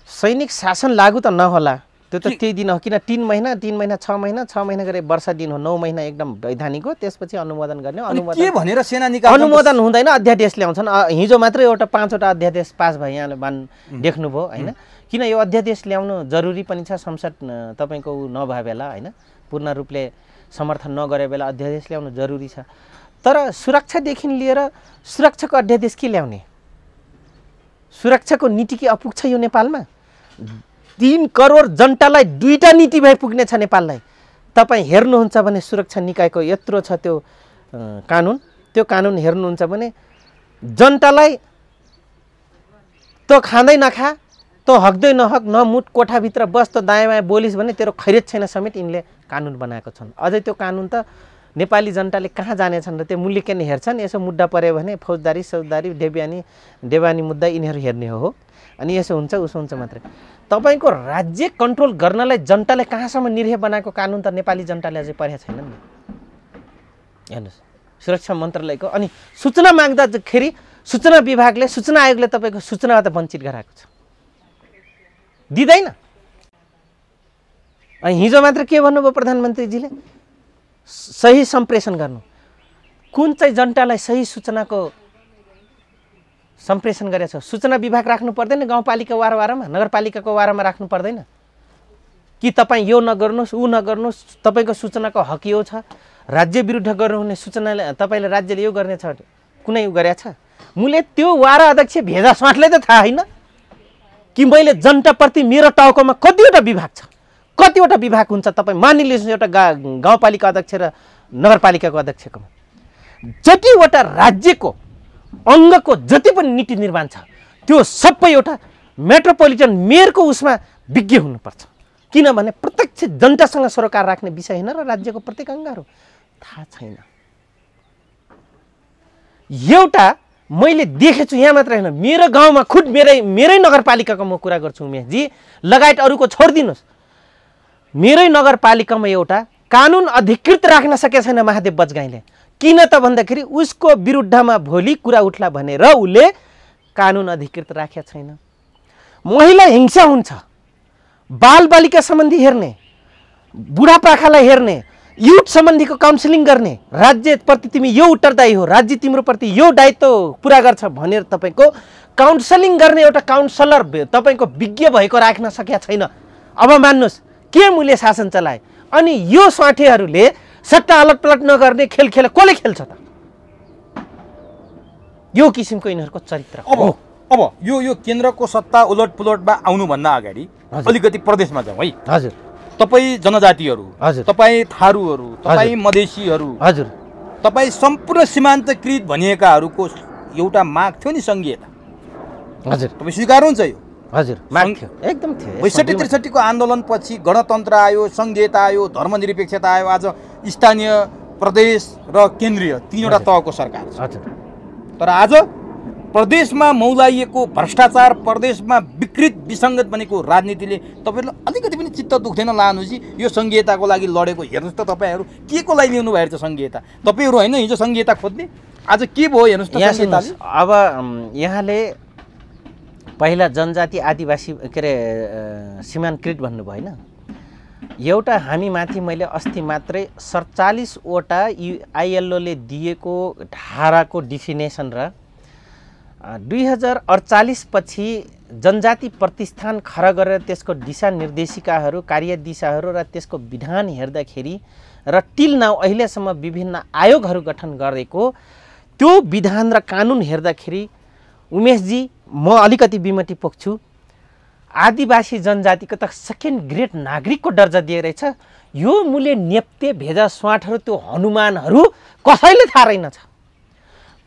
सैनिक शासन लागू त नहोला, त्यो त त्यही दिन हो। किन 3 महिना 6 महिना गरे वर्ष दिन हो, 9 महिना एकदम वैधानिक हो। त्यसपछि अनुमोदन गर्ने। अनुमोदन के भनेर सेना निकाल्छन्? अनुमोदन हुँदैन, अध्यादेश ल्याउँछन्। हिजो मात्रै एउटा 5वटा अध्यादेश पास भयो, यहाँले देख्नुभयो होइन? किन यो अध्यादेश ल्याउनु जरुरी पनि छ। संसद तपाईँको नभए बेला होइन, पूर्ण रूपले समर्थन नगरे बेला अध्यादेश ल्याउनु जरुरी छ। तर सुरक्षादेखि लिएर सुरक्षाको अध्यादेश के ल्याउने? सुरक्षाको नीति के अपुग्छ यो नेपालमा? 3 करोड जनतालाई 2टा नीति भए पुग्ने छ नेपाललाई। तपाईँ हेर्नुहुन्छ भने सुरक्षा निकायको यत्रो छ त्यो कानुन, त्यो कानुन हेर्नुहुन्छ भने जनतालाई त खाँदै नखा तँ हक्दै नहक न मुट कोठाभित्र बस त दायाँ बायाँ बोलिस् भने तेरो खैरेत छैन समेत यिनले कानुन बनाएको छन्। अझै त्यो कानुन त नेपाली जनताले कहाँ जानेछन् र त्यो मूल्याङ्कन हेर्छन्। यसो मुद्दा पऱ्यो भने फौजदारी देवानी मुद्दा यिनीहरू हेर्ने हो। अनि यसो हुन्छ उसो हुन्छ मात्रै। तपाईँको राज्य कन्ट्रोल गर्नलाई जनताले कहाँसम्म निरीह बनाएको कानुन त नेपाली जनताले अझै पढेको छैन नि। हेर्नुहोस् सुरक्षा मन्त्रालयको अनि सूचना माग्दाखेरि सूचना विभागले सूचना आयोगले तपाईँको सूचनाबाट वञ्चित गराएको छ, दिँदैन। अनि हिजो मात्र के भन्नुभयो प्रधानमन्त्रीजीले? सही सम्प्रेषण गर्नु। कुन चाहिँ जनतालाई सही सूचनाको सम्प्रेषण गरेछ? सूचना विभाग राख्नु पर्दैन गाउँपालिका वारमा नगरपालिकाको वारमा राख्नु पर्दैन कि तपाईँ यो नगर्नुहोस् ऊ नगर्नुहोस्, तपाईँको सूचनाको हक यो छ, राज्य विरुद्ध गर्नुहुने सूचनाले तपाईँले राज्यले यो गर्नेछ कुनै गरेछ? मैले त्यो वारा अध्यक्ष भेजा स्वाटलाई त थाहा होइन कि मैले जनताप्रति मेरो टाउकोमा कतिवटा विभाग छ, कतिवटा विभाग हुन्छ। तपाईँ मानिलिनुहोस् एउटा गाउँपालिका अध्यक्ष र नगरपालिकाको अध्यक्षकोमा जतिवटा राज्यको अङ्गको जति पनि नीति निर्माण छ त्यो सबै एउटा मेट्रोपोलिटन मेयरको उसमा विज्ञ हुनुपर्छ। किनभने प्रत्यक्ष जनतासँग सरोकार राख्ने विषय होइन र राज्यको प्रत्येक अङ्गहरू थाहा छैन। एउटा मैले देखेछु यहाँ मात्र होइन, मेरो गाउँमा खुद मेरै नगरपालिकाको म कुरा गर्छु उमेशजी, लगायत अरूको छोडिदिनुहोस्। मेरै नगरपालिकामा एउटा कानुन अधिकृत राख्न सकेको छैन महादेव बजगाईले। किन त भन्दाखेरि उसको विरुद्धमा भोलि कुरा उठ्ला भनेर उसले कानुन अधिकृत राखेको छैन। महिला हिंसा हुन्छ, बालबालिका सम्बन्धी हेर्ने, बुढापाकालाई हेर्ने, युथ सम्बन्धीको काउन्सिलिङ गर्ने, राज्यप्रति तिमी यो उत्तरदायी हो, राज्य तिम्रो प्रति यो दायित्व पुरा गर्छ भनेर तपाईँको काउन्सिलिङ गर्ने एउटा काउन्सलर तपाईँको विज्ञ भएको राख्न सकेका छैन। अब मान्नुहोस् के मूल्य शासन चलाए। अनि यो स्वाठेहरूले सट्टा अलटपलट नगर्ने खेल कसले खेल्छ त? यो किसिमको यिनीहरूको चरित्र। अब यो केन्द्रको सत्ता उलटपुलटमा आउनुभन्दा अगाडि अलिकति प्रदेशमा जाउँ है। हजुर। तपाईँ जनजातिहरू, हजुर, तपाईँ थारूहरू, तपाईँ मधेसीहरू, हजुर, तपाईँ सम्पूर्ण सीमान्तकृत भनिएकाहरूको एउटा माग थियो नि सङ्घीयता। हजुर, तपाईँ स्वीकार्नुहुन्छ यो? हजुर, माग थियो, एकदम थियो। ६२-६३ को आन्दोलनपछि गणतन्त्र आयो, सङ्घीयता आयो, धर्मनिरपेक्षता आयो। आज स्थानीय, प्रदेश र केन्द्रीय तीनवटा तहको सरकार छ। हजुर। तर आज प्रदेशमा मौलाइएको भ्रष्टाचार, प्रदेशमा विकृत विसङ्गत बनेको राजनीतिले तपाईँहरूलाई अलिकति पनि चित्त दुख्दैन लानुहोस् यो सङ्घीयताको लागि लडेको? हेर्नुहोस् त तपाईँहरू के को लागि ल्याउनु भएको छ सङ्घीयता? तपाईँहरू होइन हिजो सङ्घीयता खोज्ने, आज के भयो हेर्नुहोस् त। अब यहाँले पहिला जनजाति आदिवासी के अरे सीमान्तकृत भन्नुभयो होइन। एउटा हामी माथि मैले अस्ति मात्रै ४७वटा आइएलओले दिएको धाराको डिफिनेसन र 2048 पछि जनजाति प्रतिष्ठान खडा गरेर त्यसको दिशानिर्देशिकाहरू, कार्यदिशाहरू र त्यसको विधान हेर्दाखेरि र टिल नाउ अहिलेसम्म विभिन्न आयोगहरू गठन गरेको त्यो विधान र कानुन हेर्दाखेरि उमेशजी म अलिकति विमति पोख्छु। आदिवासी जनजातिको त सेकेन्ड ग्रेड नागरिकको दर्जा दिए रहेछ। यो मूल्य नेप्ते भेजा स्वाटहरू त्यो हनुमानहरू कसैले थाहा रहेनछ,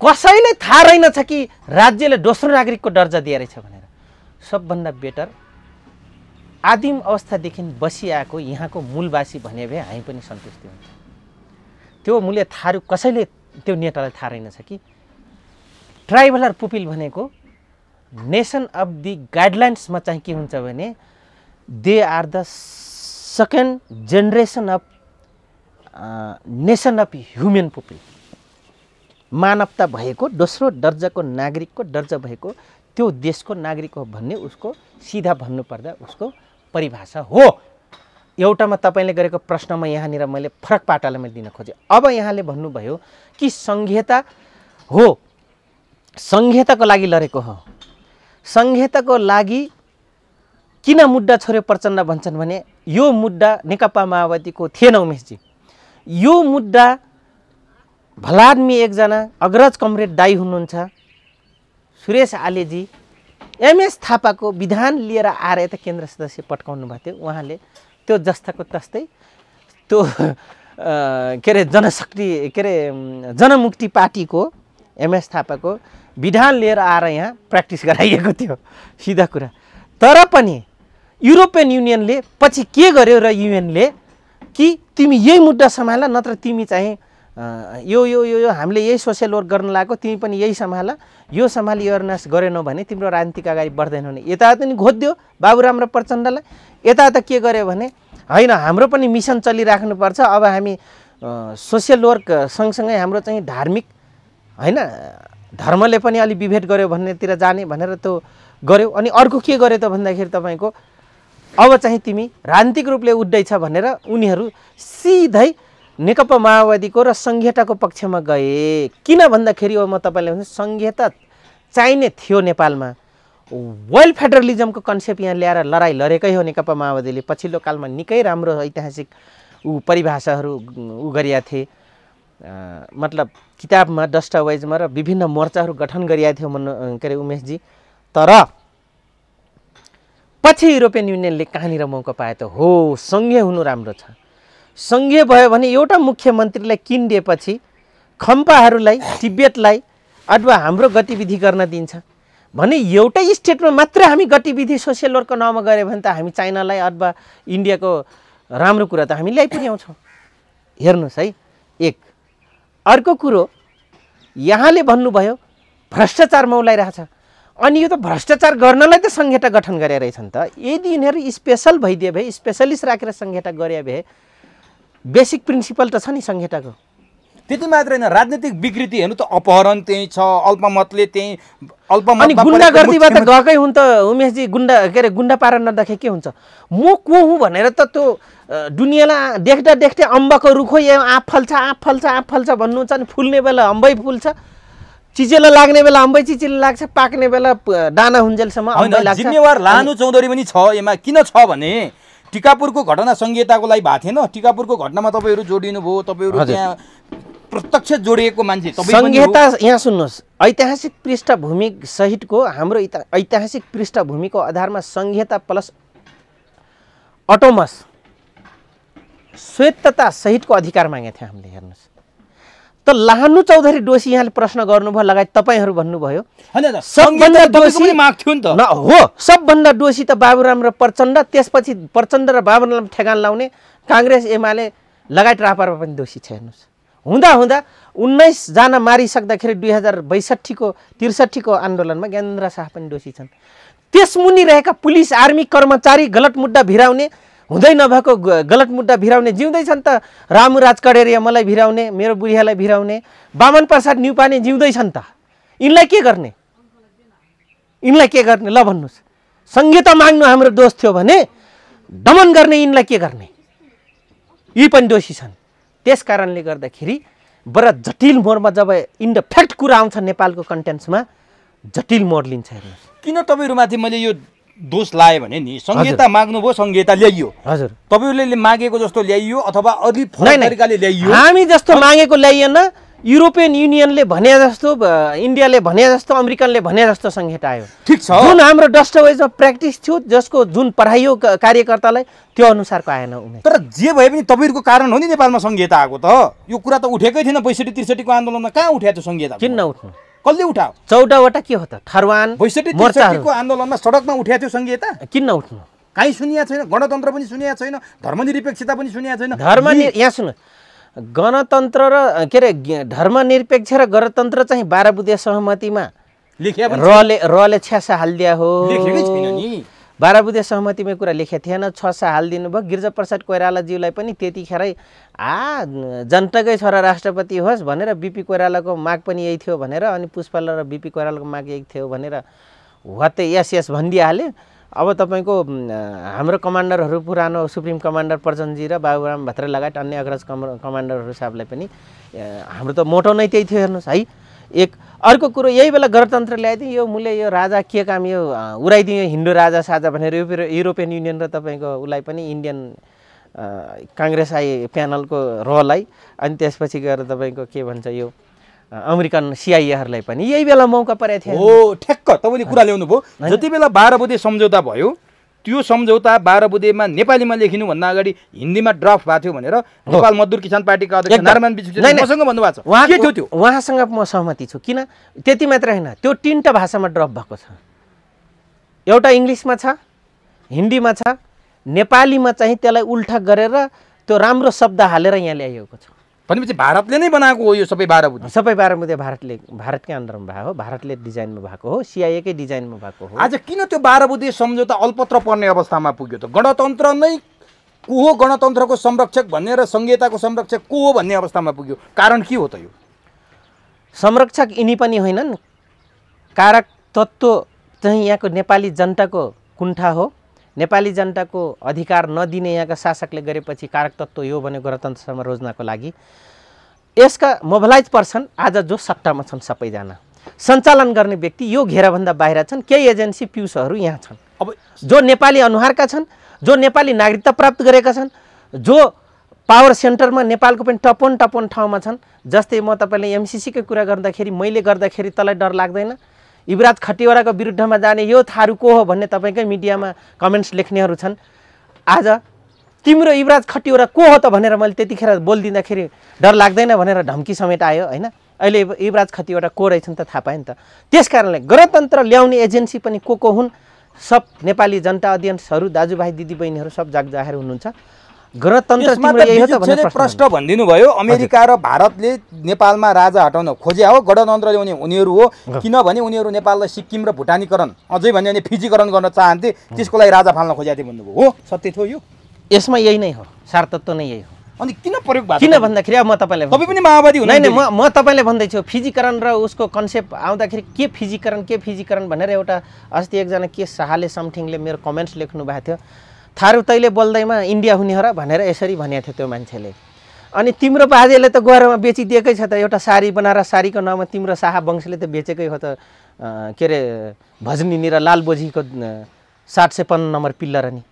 कसैले थाहा रहेनछ कि राज्यले दोस्रो नागरिकको दर्जा दिए रहेछ भनेर। सबभन्दा बेटर आदिम अवस्थादेखि बसिआएको यहाँको मूलवासी भने भए हामी पनि सन्तुष्टि हुन्छ। त्यो मूल्य थारू कसैले त्यो नेतालाई थाहा रहेनछ कि ट्राइबलर पुपिल भनेको नेसन अफ दि गाइडलाइन्समा चाहिँ के हुन्छ भने they are the second generation of nation of human people. मानवता भएको दोस्रो दर्जाको नागरिकको दर्जा भएको त्यो देशको नागरिक हो भन्ने उसको सिधा भन्नुपर्दा उसको परिभाषा हो। एउटामा तपाईँले गरेको प्रश्नमा यहाँनिर मैले फरक पाटालाई मैले दिन खोजेँ। अब यहाँले भन्नुभयो कि सङ्घीयता हो, सङ्घीयताको लागि लडेको हो। सङ्घीयताको लागि किन मुद्दा छोड्यो प्रचण्ड भन्छन् भने यो मुद्दा नेकपा माओवादीको थिएन उमेशजी। यो मुद्दा भलादमी एकजना अग्रज कमरेड दाई हुनुहुन्छ सुरेश आलेजी, एमएस थापाको विधान लिएर आएर यता केन्द्र सदस्य पट्काउनु भएको थियो। उहाँले त्यो जस्ताको तस्तै त्यो के अरे जनशक्ति के अरे जनमुक्ति पार्टीको एमएस थापाको विधान लिएर आएर यहाँ प्र्याक्टिस गराइएको थियो। सिधा कुरा तर पनि युरोपियन युनियनले पछि के गर्यो र युएनले कि तिमी यही मुद्दा सम्हाल, नत्र तिमी चाहिँ यो यो यो यो हामीले यही सोसियल वर्क गर्न लागेको, तिमी पनि यही सम्हाल, यो सम्हाली एवेरनेस गरेनौ भने तिम्रो राजनीतिक अगाडि बढ्दैन भने यतायता पनि घोद्यो बाबुराम र प्रचण्डलाई। यतायता के गर्यो भने होइन हाम्रो पनि मिसन चलिराख्नुपर्छ, अब हामी सोसियल वर्क सँगसँगै हाम्रो चाहिँ धार्मिक होइन धर्मले पनि अलि विभेद गर्यो भन्नेतिर जाने भनेर त्यो गर्यो। अनि अर्को के गर्यो त भन्दाखेरि तपाईँको अब चाहिँ तिमी राजनीतिक रूपले उड्दैछ भनेर उनीहरू सिधै नेकपा माओवादीको र संहिताको पक्षमा गए। किन भन्दाखेरि अब म तपाईँलाई भन्छु संहिता चाहिने थियो नेपालमा। वर्ल्ड फेडरलिजमको कन्सेप्ट यहाँ ल्याएर लडाइँ लडेकै हो नेकपा माओवादीले। पछिल्लो कालमा निकै राम्रो ऐतिहासिक परिभाषाहरू गरिया थिए, मतलब किताबमा दस्तावेजमा र विभिन्न मोर्चाहरू गठन गरिया थियो के अरे उमेशजी। तर पछि युरोपियन युनियनले कहाँनिर मौका पाए त हो सङ्घीय हुनु राम्रो छ। सङ्घीय भयो भने एउटा मुख्यमन्त्रीलाई किनिदिएपछि खम्पाहरूलाई तिब्बतलाई अथवा हाम्रो गतिविधि गर्न दिन्छ भने एउटै स्टेटमा मात्रै हामी गतिविधि सोसियल वर्कको नाउँमा गऱ्यो भने त हामी चाइनालाई अथवा इन्डियाको राम्रो कुरा त हामी ल्याइपुर्याउँछौँ। हेर्नुहोस् है। एक अर्को कुरो यहाँले भन्नुभयो भ्रष्टाचार मौलाइरहेछ, अनि यो त भ्रष्टाचार गर्नलाई त संहिता गठन गरेर रहेछन् त। यदि यिनीहरू स्पेसल भइदिए भए, स्पेसलिस्ट राखेर संहिता गरे भए, बेसिक प्रिन्सिपल त छ नि संहिताको। त्यति मात्र होइन, राजनीतिक विकृति हेर्नु त अपहरण त्यही छ, अल्पमतले त्यही अल्पमत। अनि गुन्डागर्दीबाट गएकै हुन् त उमेशजी। के अरे गुन्डा पारा नदेखे के हुन्छ? म को हुँ भनेर त त्यो दुनियाँलाई देख्दा देख्दै अम्बको रुखो यो आँप फल्छ आँप फल्छ आँप फल्छ भन्नुहुन्छ। अनि फुल्ने बेला अम्बै फुल्छ, चिचेला लाग्ने बेला अम्बै चिचेला लाग्छ, पाक्ने बेला दाना हुन्जेलसम्म अम्बै लाग्छ। जिम्मेवार लानु चौधरी पनि छ यसमा। किन छ भने टिकापुरको घटना संहिताको लागि भएको थिएन। टिकापुरको घटनामा तपाईँहरू जोडिनु भयो, तपाईँहरू त्यहाँ प्रत्यक्ष जोडिएको मान्छे संहिता। यहाँ सुन्नुहोस्, ऐतिहासिक पृष्ठभूमि सहितको हाम्रो ऐतिहासिक पृष्ठभूमिको आधारमा संहिता प्लस अटोमस स्वायत्तता सहितको अधिकार मागेको थियो हामीले। हेर्नुहोस् त लाहनु चौधरी दोषी यहाँले प्रश्न गर्नुभयो, लगायत तपाईँहरू भन्नुभयो सबभन्दा दोषी माग्थ्यो नि त हो। सबभन्दा दोषी त बाबुराम र प्रचण्ड, त्यसपछि प्रचण्ड र बाबुराम ठेगान लाउने काङ्ग्रेस एमाले लगायत रापरमा पनि दोषी छ। हेर्नुहोस् हुँदा हुँदा 19 जना मारिसक्दाखेरि 2062-63 को आन्दोलनमा ज्ञानेन्द्र शाह पनि दोषी छन्। त्यसमुनि रहेका पुलिस आर्मी कर्मचारी गलत मुद्दा भिराउने, हुँदै नभएको गलत मुद्दा भिराउने जिउँदैछन् त। रामुराज कडेरिया मलाई भिराउने, मेरो बुढियालाई भिराउने, वामन प्रसाद न्युपाने जिउँदैछन् त। यिनलाई के गर्ने? यिनलाई के गर्ने ल भन्नुहोस्? संहिता माग्नु हाम्रो दोष थियो भने दमन गर्ने यिनलाई के गर्ने? यी पनि दोषी छन्। त्यस कारणले गर्दाखेरि बडा जटिल मोडमा जब इन द फ्याक्ट कुरा आउँछ नेपालको कन्टेन्ट्समा जटिल मोड लिन्छ। हेर्नुहोस् किन तपाईँहरूमाथि मैले यो दोष लाएँ भने नि संहिता माग्नुभयो, संहिता ल्याइयो। हजुर तपाईँहरूले मागेको जस्तो ल्याइयो अथवा अलि फरक तरिकाले ल्याइयो। हामी जस्तो मागेको ल्याइएन। युरोपियन युनियनले भने जस्तो, इन्डियाले भने जस्तो, अमेरिकनले भने जस्तो संहिता आयो। ठिक छ। जुन हाम्रो दस्तावेजमा प्र्याक्टिस थियो, जसको जुन पढाइयो कार्यकर्तालाई त्यो अनुसारको आएन उमेश। तर जे भए पनि तपाईँहरूको कारण हो नि नेपालमा संहिता आएको त। यो कुरा त उठेकै थिएन 62-63 को आन्दोलनमा। कहाँ उठाएको थियो संहिता? किन नउठ्नु? कसले उठायो? 14 वटा के हो त थरवान 62-63 को आन्दोलनमा सडकमा उठाएको थियो संहिता। किन नउठ्नु? काहीँ सुनिया छैन। गणतन्त्र पनि सुनिया छैन, धर्मनिरपेक्षता पनि सुनिया छैन। यहाँ सुन्नु, गणतन्त्र र के अरे धर्मनिरपेक्ष र गणतन्त्र चाहिँ 12 बुँदे सहमतिमा रले 6 हालिदिया हो। 12 बुँदे सहमतिमै कुरा लेखेको थिएन, 6 हालिदिनु भयो। गिरिजाप्रसाद कोइरालाज्यूलाई पनि त्यतिखेरै जनताकै छोरा राष्ट्रपति होस् भनेर बिपी कोइरालाको माग पनि यही थियो भनेर, अनि पुष्पलाल र बिपी कोइरालाको माग यही थियो भनेर वात्तै यस भनिदिइहाले। अब तपाईँको हाम्रो कमान्डरहरू पुरानो सुप्रिम कमान्डर प्रचण्डजी र बाबुराम भत्रे लगायत अन्य अग्रज कमान्डरहरू साहबलाई पनि हाम्रो त मोटो नै त्यही थियो। हेर्नुहोस् है। एक अर्को कुरो यही बेला गणतन्त्र ल्याइदियो, यो मूल्य यो राजा के काम यो उडाइदियो हिन्दू राजा साजा भनेर युरोपियन युनियन र तपाईँको उसलाई पनि इन्डियन काङ्ग्रेस आई प्यानलको रोलाई, अनि त्यसपछि गएर तपाईँको के भन्छ यो अमेरिकन सिआइएहरूलाई पनि यही बेला मौका परेको थियो। हो ठ्याक्क तपाईँले कुरा ल्याउनु भयो। जति बेला 12 बुँदे सम्झौता भयो, त्यो सम्झौता 12 बुँदेमा नेपालीमा लेखिनुभन्दा अगाडि हिन्दीमा ड्राफ्ट भएको थियो भनेर नेपाल मजदुर किसान पार्टीका अध्यक्ष नारायण विश्वजीले मसँग भन्नुभएको छ। के थियो त्यो? उहाँसँग म सहमति छु। किन? त्यति मात्र होइन, त्यो 3टा भाषामा ड्राफ्ट भएको छ। एउटा इङ्ग्लिसमा छ, हिन्दीमा छ, नेपालीमा चाहिँ त्यसलाई उल्टा गरेर त्यो राम्रो शब्द हालेर यहाँ ल्याइएको छ। भनेपछि भारतले नै बनाएको हो यो सबै 12 बुँदे? सबै 12 बुँदे भारतकै अन्डरमा भएको हो, भारतले डिजाइनमा भएको हो, सिआइएकै डिजाइनमा भएको हो। आज किन त्यो 12 बुँदे सम्झौता अल्पत्र पर्ने अवस्थामा पुग्यो त? गणतन्त्र नै को हो, गणतन्त्रको संरक्षक भन्ने र संहिताको संरक्षक को हो भन्ने अवस्थामा पुग्यो? कारण के हो त यो? संरक्षक यिनी पनि होइनन्, कारक तत्त्व चाहिँ यहाँको नेपाली जनताको कुण्ठा हो। नेपाली जनताको अधिकार नदिने यहाँका शासकले गरेपछि कारक तत्त्व यो भने गणतन्त्रसम्म रोज्नको लागि यसका मोबिलाइज पर्सन आज जो सट्टामा छन् सबैजना सञ्चालन गर्ने व्यक्ति यो घेराभन्दा बाहिर छन्। केही एजेन्सी पिउसहरू यहाँ छन्, अब जो नेपाली अनुहारका छन्, जो नेपाली नागरिकता प्राप्त गरेका छन्, जो पावर सेन्टरमा नेपालको पनि टपन ठाउँमा छन्। जस्तै म तपाईँले एमसिसीकै कुरा गर्दाखेरि मैले गर्दाखेरि तँलाई डर लाग्दैन? युवराज खटिवडाको विरुद्धमा जाने यो थारू को हो भन्ने तपाईँकै मिडियामा कमेन्ट्स लेख्नेहरू छन्। आज तिम्रो युवराज खटिवडा को हो त भनेर मैले त्यतिखेर बोलिदिँदाखेरि डर लाग्दैन भनेर धम्की समेत आयो होइन। अहिले युवराज खटिवडा को रहेछन् त थाहा पायो नि त। त्यस कारणले गणतन्त्र ल्याउने एजेन्सी पनि को हुन्? सब नेपाली जनता अडियन्सहरू, दाजुभाइ दिदीबहिनीहरू सब जागजाहेर हुनुहुन्छ। गणतन्त्र तिम्रो यही हो त भनेर प्रश्न भनिदिनु भयो। अमेरिका र भारतले नेपालमा राजा हटाउन खोजे हो, गणतन्त्र ल्याउने उनीहरू हो, किनभने उनीहरू नेपाललाई सिक्किम र भुटानीकरण अझै भन्यो भने फिजीकरण गर्न चाहन्थे, त्यसको लागि राजा फाल्न खोजेको थियो भन्नुभयो हो। सत्य थियो यो? यसमा यही नै हो, सारतत्व नै यही हो। अनि किन प्रयोग भएको? किन भन्दाखेरि अब म तपाईँलाई तपाईँ पनि माओवादी हुनुहुन्छ? होइन, म तपाईँलाई भन्दैछु फिजीकरण र उसको कन्सेप्ट आउँदाखेरि के फिजीकरण भनेर एउटा अस्ति एकजना के शाहले समथिङले मेरो कमेन्ट्स लेख्नु भएको थियो। थारू तैँले बोल्दैमा इन्डिया हुने हो र भनेर यसरी भनेको थियो त्यो मान्छेले। अनि तिम्रो बाजेले त गोवारमा बेचिदिएकै छ त, एउटा साडी बनाएर साडीको नाममा तिम्रो शाह वंशले त बेचेकै हो त। के अरे भजनीनी र लालबोझीको 755 नम्बर पिल्लर नि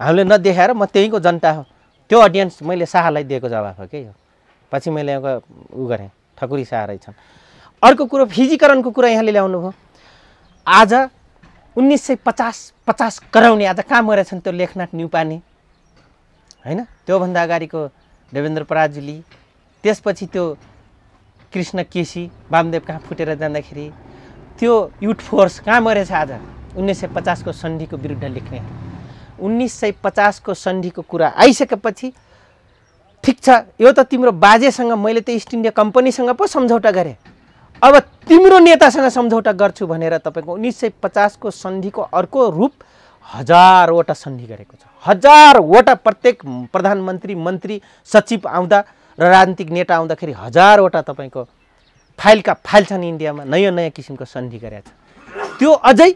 हामीले नदेखाएर म त्यहीँको जनता हो। त्यो अडियन्स मैले शाहलाई दिएको जवाफ हो कि यो। पछि मैले उ गरेँ, ठकुरी शाह रहेछन्। अर्को कुरो फिजीकरणको कुरा यहाँले ल्याउनु भयो। आज 1950 कराउने आज कहाँ मरेछन्? त्यो लेखनाथ न्युपाने होइन, त्योभन्दा अगाडिको देवेन्द्र पराजुली, त्यसपछि त्यो कृष्ण केसी वामदेव कहाँ फुटेर जाँदाखेरि त्यो युथ फोर्स कहाँ मरेछ? आज 1950 को सन्धिको विरुद्ध लेख्ने 1950 को सन्धिको कुरा आइसकेपछि ठिक छ, यो त तिम्रो बाजेसँग मैले त इस्ट इन्डिया कम्पनीसँग पो सम्झौता गरेँ, अब तिम्रो नेतासँग सम्झौता गर्छु भनेर तपाईँको 1950 को सन्धिको अर्को रूप 1000वटा सन्धि गरेको छ। 1000वटा प्रत्येक प्रधानमन्त्री, मन्त्री, सचिव आउँदा र राजनीतिक नेता आउँदाखेरि 1000वटा तपाईँको फाइल छन् इन्डियामा, नयाँ किसिमको सन्धि गरेको छ। त्यो अझै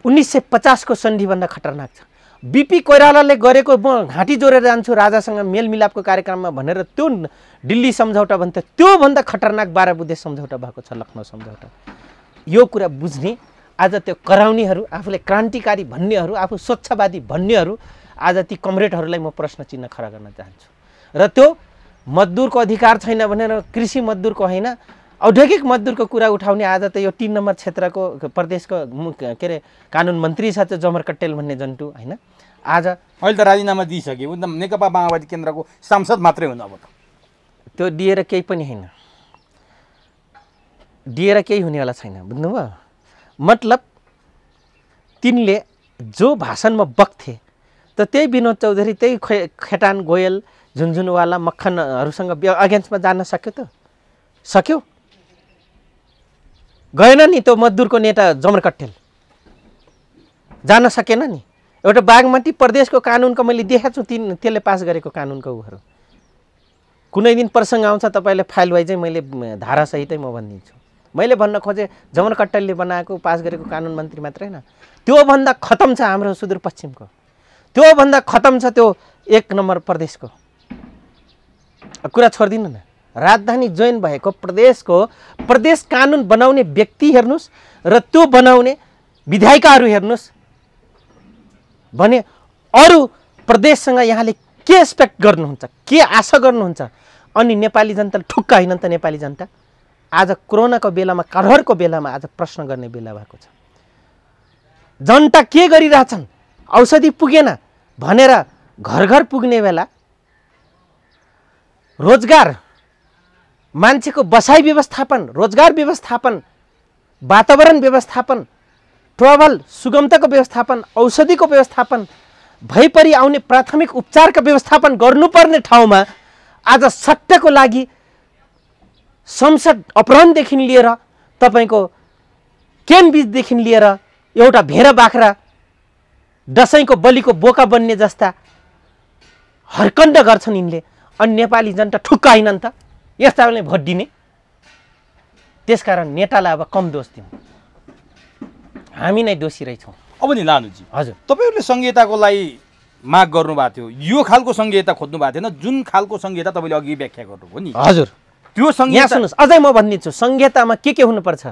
1950 को सन्धिभन्दा खतरनाक छ। बीपी कोइरालाले गरेको म घाँटी जोडेर जान्छु राजासँग मेलमिलापको कार्यक्रममा भनेर त्यो दिल्ली सम्झौता भन्थ्यो, त्योभन्दा खतरनाक 12 बुँदे सम्झौता भएको छ, लखनऊ सम्झौता। यो कुरा बुझ्ने आज त्यो कराउनेहरू, आफूले क्रान्तिकारी भन्नेहरू, आफू स्वच्छवादी भन्नेहरू, आज ती कमरेडहरूलाई म प्रश्न चिन्ह खडा गर्न चाहन्छु। र त्यो मजदुरको अधिकार छैन भनेर कृषि मजदुरको होइन, औद्योगिक मजदुरको कुरा उठाउने आज त यो 3 नम्बर क्षेत्रको प्रदेशको के अरे कानुन मन्त्री छ त्यो जमर कट्टेल भन्ने जन्तु होइन। आज अहिले त राजीनामा दिइसक्यो, उनी नेकपा माओवादी केन्द्रको सांसद मात्रै हुन्। अब त त्यो दिएर केही पनि होइन, दिएर केही हुनेवाला छैन, बुझ्नुभयो? मतलब तिनले जो भाषणमा बक्थे त त्यही विनोद चौधरी, त्यही खेटान गोयल, झुनझुनवाला, मक्खनहरूसँग अगेन्स्टमा जान सक्यो त? सक्यो? गएन नि। त्यो मजदुरको नेता जमर कट्टेल जान सकेन नि। एउटा बागमती प्रदेशको कानुनको मैले देखाएको छु, त्यसले पास गरेको कानुनको उहरू। कुनै दिन प्रसङ्ग आउँछ तपाईँले फाइल वाइजै मैले धारासहितै म भनिदिन्छु। मैले भन्न खोजेँ जमर कट्टेलले बनाएको पास गरेको कानुन मन्त्री मात्रै होइन, त्योभन्दा खतम छ हाम्रो सुदूरपश्चिमको, त्योभन्दा खतम छ त्यो 1 नम्बर प्रदेशको कुरा छोडिदिनु न। राजधानी जोइन भएको प्रदेशको प्रदेश कानुन बनाउने व्यक्ति हेर्नुहोस् र त्यो बनाउने विधायिकाहरू हेर्नुहोस् भने अरू प्रदेशसँग यहाँले के एक्सपेक्ट गर्नुहुन्छ, के आशा गर्नुहुन्छ? अनि नेपाली जनताले ठुक्क होइन त? नेपाली जनता आज कोरोनाको बेलामा, कहरको बेलामा आज प्रश्न गर्ने बेला भएको छ। जनता के गरिरहेछन्? औषधि पुगेन भनेर घर घर पुग्ने बेला, रोजगार, मान्छेको बसाइ व्यवस्थापन, रोजगार व्यवस्थापन, वातावरण व्यवस्थापन ट्रभल सुगमताको व्यवस्थापन, औषधिको व्यवस्थापन, भइपरि आउने प्राथमिक उपचारका व्यवस्थापन गर्नुपर्ने ठाउँमा आज सट्टको लागि संसद अपहरणदेखि लिएर तपाईँको केनबिजदेखि लिएर एउटा भेडा बाख्रा दसैँको बलिको बोका बन्ने जस्ता हरकण्ड गर्छन् यिनले। अनि नेपाली जनता ठुक्क होइनन् त यस्ताले भोट दिने। त्यसकारण नेतालाई अब कम दोष दिउँ, हामी नै दोषी रहेछौँ। अब नि लानुजी, हजुर, तपाईँहरूले संहिताको लागि माग गर्नुभएको थियो, यो खालको संहिता खोज्नु भएको थिएन, जुन खालको संहिता तपाईँले अघि व्याख्या गर्नुभयो नि। हजुर, त्यो संहिता यहाँ सुन्नुहोस्, अझै म भनिदिन्छु संहितामा के हुनुपर्छ।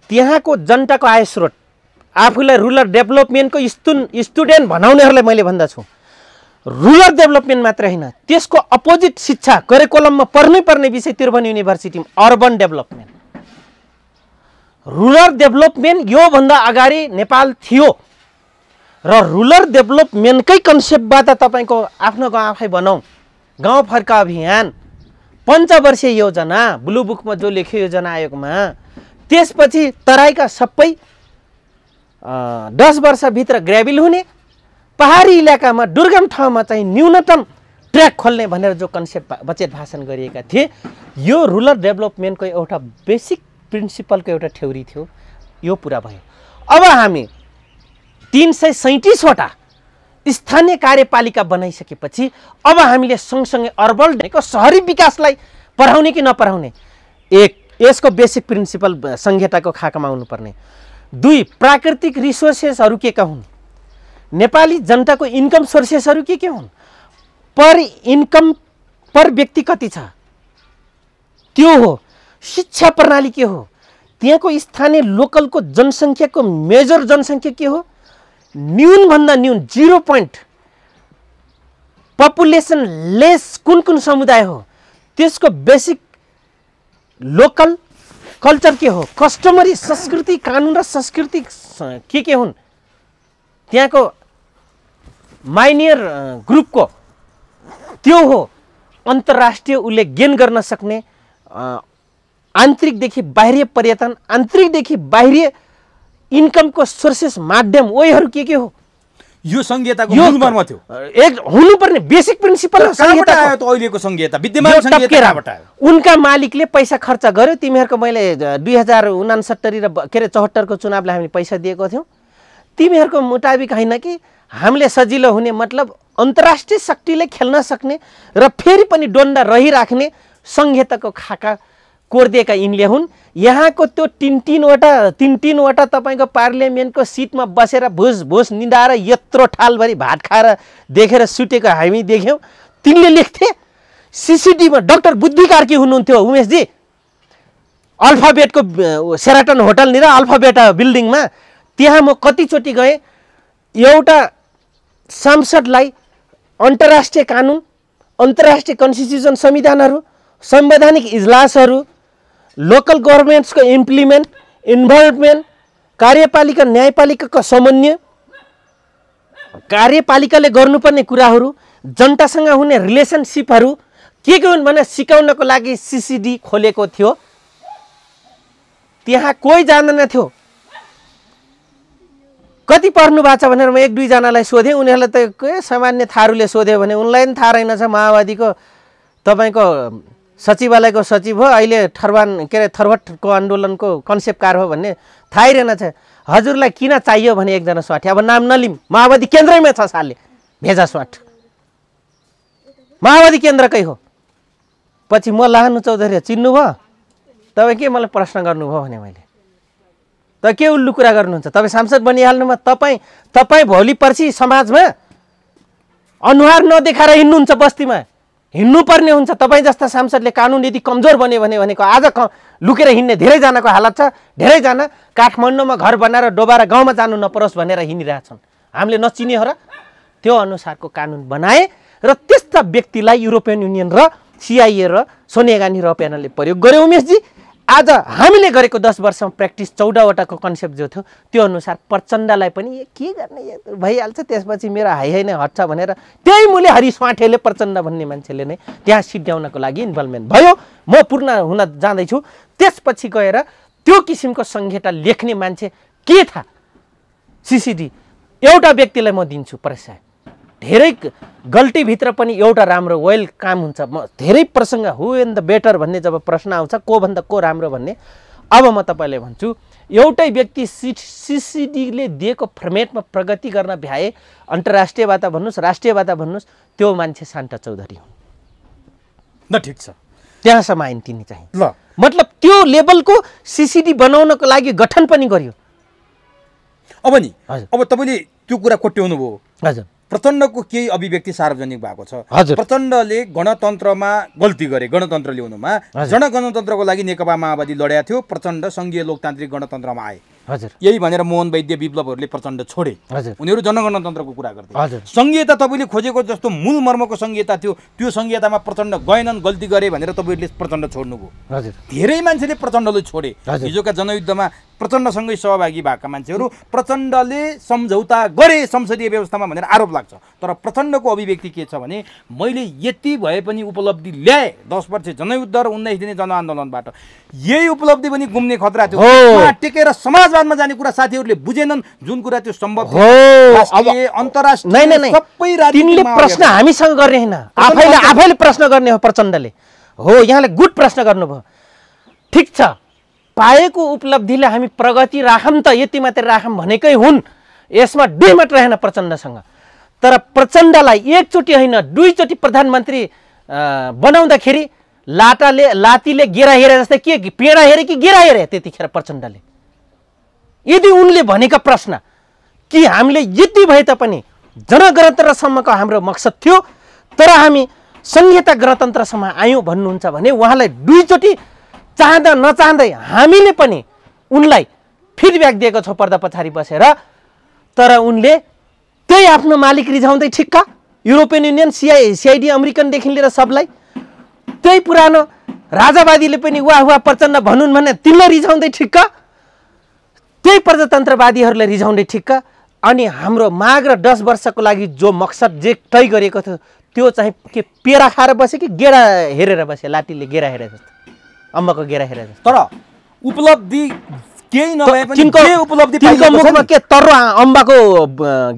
त्यहाँको जनताको आय स्रोत, आफूलाई रुरल डेभलपमेन्टको स्टुडेन्ट भनाउनेहरूलाई मैले भन्दछु, रुरल डेभलपमेन्ट मात्रै होइन, त्यसको अपोजिट शिक्षा करिकुलममा पर्नै विषय त्रिभुवन युनिभर्सिटीमा अर्बन डेभलपमेन्ट, रुरल डेभलपमेन्ट योभन्दा अगाडि नेपाल थियो र रुरल डेभलपमेन्टकै कन्सेप्टबाट तपाईँको आफ्नो गाउँ आफै बनाऊ, गाउँ फर्का अभियान, पञ्चवर्षीय योजना, ब्लू बुकमा जो लेख्यो योजना आयोगमा, त्यसपछि तराईका सबै 10 वर्षभित्र ग्राभिल हुने, पहाडी इलाकामा दुर्गम ठाउँमा चाहिँ न्यूनतम ट्र्याक खोल्ने भनेर जो कन्सेप्ट बजेट भाषण गरिएका थिए, यो रुरल डेभलपमेन्टको एउटा बेसिक प्रिन्सिपलको एउटा थ्योरी थियो, यो पुरा भयो। अब हामी 337वटा स्थानीय कार्यपालिका बनाइसकेपछि अब हामीले सँगसँगै अर्बन शहरी विकासलाई पढाउने कि नपढाउने, एक यसको बेसिक प्रिन्सिपल संहिताको खाकामा आउनुपर्ने। 2 प्राकृतिक रिसोर्सेसहरू के हुन्, नेपाली जनताको इन्कम सोर्सेसहरू के हुन्, पर इन्कम पर व्यक्ति कति छ त्यो हो, शिक्षा प्रणाली के हो, त्यहाँको स्थानीय लोकलको जनसङ्ख्याको मेजर जनसङ्ख्या के हो, न्यूनभन्दा न्यून 0 पोइन्ट पपुलेसन लेस कुन समुदाय हो, त्यसको बेसिक लोकल कल्चर के हो, कस्टमरी संस्कृति कानुन र संस्कृति के हुन्, त्यहाँको माइनियर ग्रुपको त्यो हो, अन्तर्राष्ट्रिय उसले गेन गर्न सक्ने आन्तरिकदेखि बाहिरी पर्यटन, आन्तरिकदेखि बाहिरी इन्कमको सोर्सेस माध्यम ओइहरू के हो, यो संहिताको मूलमर्म थियो, एक हुनुपर्ने बेसिक प्रिन्सिपल हो संहिताको। अहिलेको संहिता विद्यमान संहिताबाट उनका मालिकले पैसा खर्च गर्यो, तिमीहरूको मैले 2069 र के अरे 74 को चुनावलाई हामीले पैसा दिएको थियौँ, तिमीहरूको मुताबिक होइन कि हामीले सजिलो हुने मतलब अन्तर्राष्ट्रिय शक्तिले खेल्न सक्ने र फेरि पनि डोन्डा रहिराख्ने संहिताको खाका कोर्दिएका यिनले हुन्। यहाँको त्यो तीन वटा तपाईँको पार्लियामेन्टको सिटमा बसेर भुस निदाएर यत्रो ठालभरि भात खाएर देखेर सुतेको हामी देख्यौँ। तिनले लेख्थे सिसिडीमा डाक्टर बुद्धि कार्की हुनुहुन्थ्यो उमेशजी, अल्फाबेटको सेराटन होटलनिर अल्फाबेट बिल्डिङमा, त्यहाँ म कतिचोटि गएँ। एउटा सांसदलाई अन्तर्राष्ट्रिय कानुन, अन्तर्राष्ट्रिय कन्स्टिट्युसन, संविधानहरू, संवैधानिक इजलासहरू, लोकल गभर्मेन्ट्सको इम्प्लिमेन्ट, इन्भल्भमेन्ट, कार्यपालिका न्यायपालिकाको समन्वय, कार्यपालिकाले गर्नुपर्ने कुराहरू, जनतासँग हुने रिलेसनसिपहरू के हुन् भने सिकाउनको लागि सिसिडी खोलेको थियो। त्यहाँ कोही जान्दैन थियो। कति पढ्नु भएको छ भनेर म 1-2 जनालाई सोधेँ, उनीहरूलाई त के सामान्य थारूले सोध्यो भने उनलाई पनि थाहा रहेनछ माओवादीको तपाईँको सचिवालयको सचिव हो, अहिले थरवटको आन्दोलनको कन्सेप्टकार हो भन्ने थाहै रहेनछ। हजुरलाई किन चाहियो भने एकजना स्वाठी, अब नाम नलिम, माओवादी केन्द्रमै छ सालले भेजा स्वाट, माओवादी केन्द्रकै हो। पछि म लानु चौधरी चिन्नुभयो, तपाईँ के मलाई प्रश्न गर्नुभयो भने मैले त के उल्लु कुरा गर्नुहुन्छ, तपाईँ सांसद बनिहाल्नुमा तपाईँ भोलि पर्सि समाजमा अनुहार नदेखाएर हिँड्नुहुन्छ, बस्तीमा हिँड्नुपर्ने हुन्छ। तपाईँ जस्ता सांसदले कानुन यदि कमजोर बन्यो भनेको आज लुकेर हिँड्ने धेरैजनाको हालत छ। धेरैजना काठमाडौँमा घर बनाएर डोबाएर गाउँमा जानु नपरोस् भनेर हिँडिरहेछन्। हामीले नचिने हो र त्यो अनुसारको कानुन बनाए र त्यस्ता व्यक्तिलाई युरोपियन युनियन र सिआइए र सोनिया गान्धी र प्यानलले प्रयोग गर्यो। उमेशजी, आज हामीले गरेको 10 वर्षमा प्र्याक्टिस 14वटाको कन्सेप्ट जो थियो त्यो अनुसार प्रचण्डलाई पनि के गर्ने भइहाल्छ, त्यसपछि मेरो हाई नै हट्छ भनेर त्यही मूल्य हरि स्वाठेले प्रचण्ड भन्ने मान्छेले नै त्यहाँ सिद्ध्याउनको लागि इन्भल्भमेन्ट भयो। म पूर्ण हुन जाँदैछु। त्यसपछि गएर त्यो किसिमको संहिता लेख्ने मान्छे के थाहा सिसिडी एउटा व्यक्तिलाई म दिन्छु प्रश्रय धेरै गल्तीभित्र पनि एउटा राम्रो वेल काम हुन्छ म धेरै प्रसङ्ग हु एन्ड द बेटर भन्ने जब प्रश्न आउँछ को भन्दा को राम्रो भन्ने अब म तपाईँलाई भन्छु एउटै व्यक्ति सिसिडीले दिएको फर्मेटमा प्रगति गर्न भ्याए अन्तर्राष्ट्रियवाद भन्नुहोस् राष्ट्रियवाद भन्नुहोस् त्यो मान्छे शान्ता चौधरी हुन् ल ठिक छ त्यहाँसम्म आइन् तिनी चाहिँ ल मतलब त्यो लेभलको सिसिडी बनाउनको लागि गठन पनि गर्यो अब नि अब तपाईँले त्यो कुरा कोट्याउनु भयो हजुर प्रचण्डको केही अभिव्यक्ति सार्वजनिक भएको छ हजुर प्रचण्डले गणतन्त्रमा गल्ती गरे गणतन्त्र ल्याउनुमा जनगणतन्त्रको लागि नेकपा माओवादी लड्या थियो प्रचण्ड सङ्घीय लोकतान्त्रिक गणतन्त्रमा आए हजुर यही भनेर मोहन वैद्य विप्लवहरूले प्रचण्ड छोडे हजुर उनीहरू जनगणतन्त्रको कुरा गर्थे हजुर सङ्घीयता तपाईँले खोजेको जस्तो मूल मर्मको सङ्घीयता थियो त्यो सङ्घीयतामा प्रचण्ड गएनन् गल्ती गरे भनेर तपाईँहरूले प्रचण्ड छोड्नुभयो हजुर धेरै मान्छेले प्रचण्डलाई छोडे हिजोका जनयुद्धमा प्रचण्डसँगै सहभागी भएका मान्छेहरू प्रचण्डले सम्झौता गरे संसदीय व्यवस्थामा भनेर आरोप लाग्छ तर प्रचण्डको अभिव्यक्ति के छ भने मैले यति भए पनि उपलब्धि ल्याए 10 वर्ष जनयुद्ध र 19 दिने जनआन्दोलनबाट यही उपलब्धि पनि गुम्ने खतरा थियो टेकेर समाजवादमा जाने कुरा साथीहरूले बुझेनन् जुन कुरा त्यो सम्भव थियो अन्तर्राष्ट्रिय सबै तिनले प्रश्न हामीसँग गर्ने हैन आफैले प्रश्न गर्ने हो प्रचण्डले हो यहाँले गुड प्रश्न गर्नुभयो ठिक छ पाएको उपलब्धिले हामी प्रगति राखौँ त यति मात्रै राखौँ भनेकै हुन् यसमा डिमट रहेन प्रचण्डसँग तर प्रचण्डलाई एकचोटि होइन दुईचोटि प्रधानमन्त्री बनाउँदाखेरि लातीले गेरा हेरे जस्तै के पेडा हेरे कि गेरा हेरे त्यतिखेर प्रचण्डले यदि उनले भनेका प्रश्न कि हामीले यति भए तापनि जनगणतन्त्रसम्मको हाम्रो मकसद थियो तर हामी संहिता गणतन्त्रसम्म आयौँ भन्नुहुन्छ भने उहाँलाई दुईचोटि चाहँदा नचाहँदै हामीले पनि उनलाई फिडब्याक दिएको छौँ पर्दा पछाडि बसेर तर उनले त्यही आफ्नो मालिक रिझाउँदै ठिक्क युरोपियन युनियन सिआइडी अमेरिकनदेखि लिएर सबलाई त्यही पुरानो राजावादीले पनि वाह वाह प्रचण्ड भनुन् भने तिनलाई रिझाउँदै ठिक्क त्यही प्रजातन्त्रवादीहरूलाई रिझाउँदै ठिक्क अनि हाम्रो माग र 10 वर्षको लागि जो मकसद जे तय गरेको थियो त्यो चाहिँ के पेरा खाएर बसे कि गेडा हेरेर बसे लाटीले गेडा हेरे जस्तो अम्बाको गेडा हेरे जस्तो तर उपलब्धि केही नभए पनि के उपलब्धि तिनको मुखमा के तर्रो अम्बाको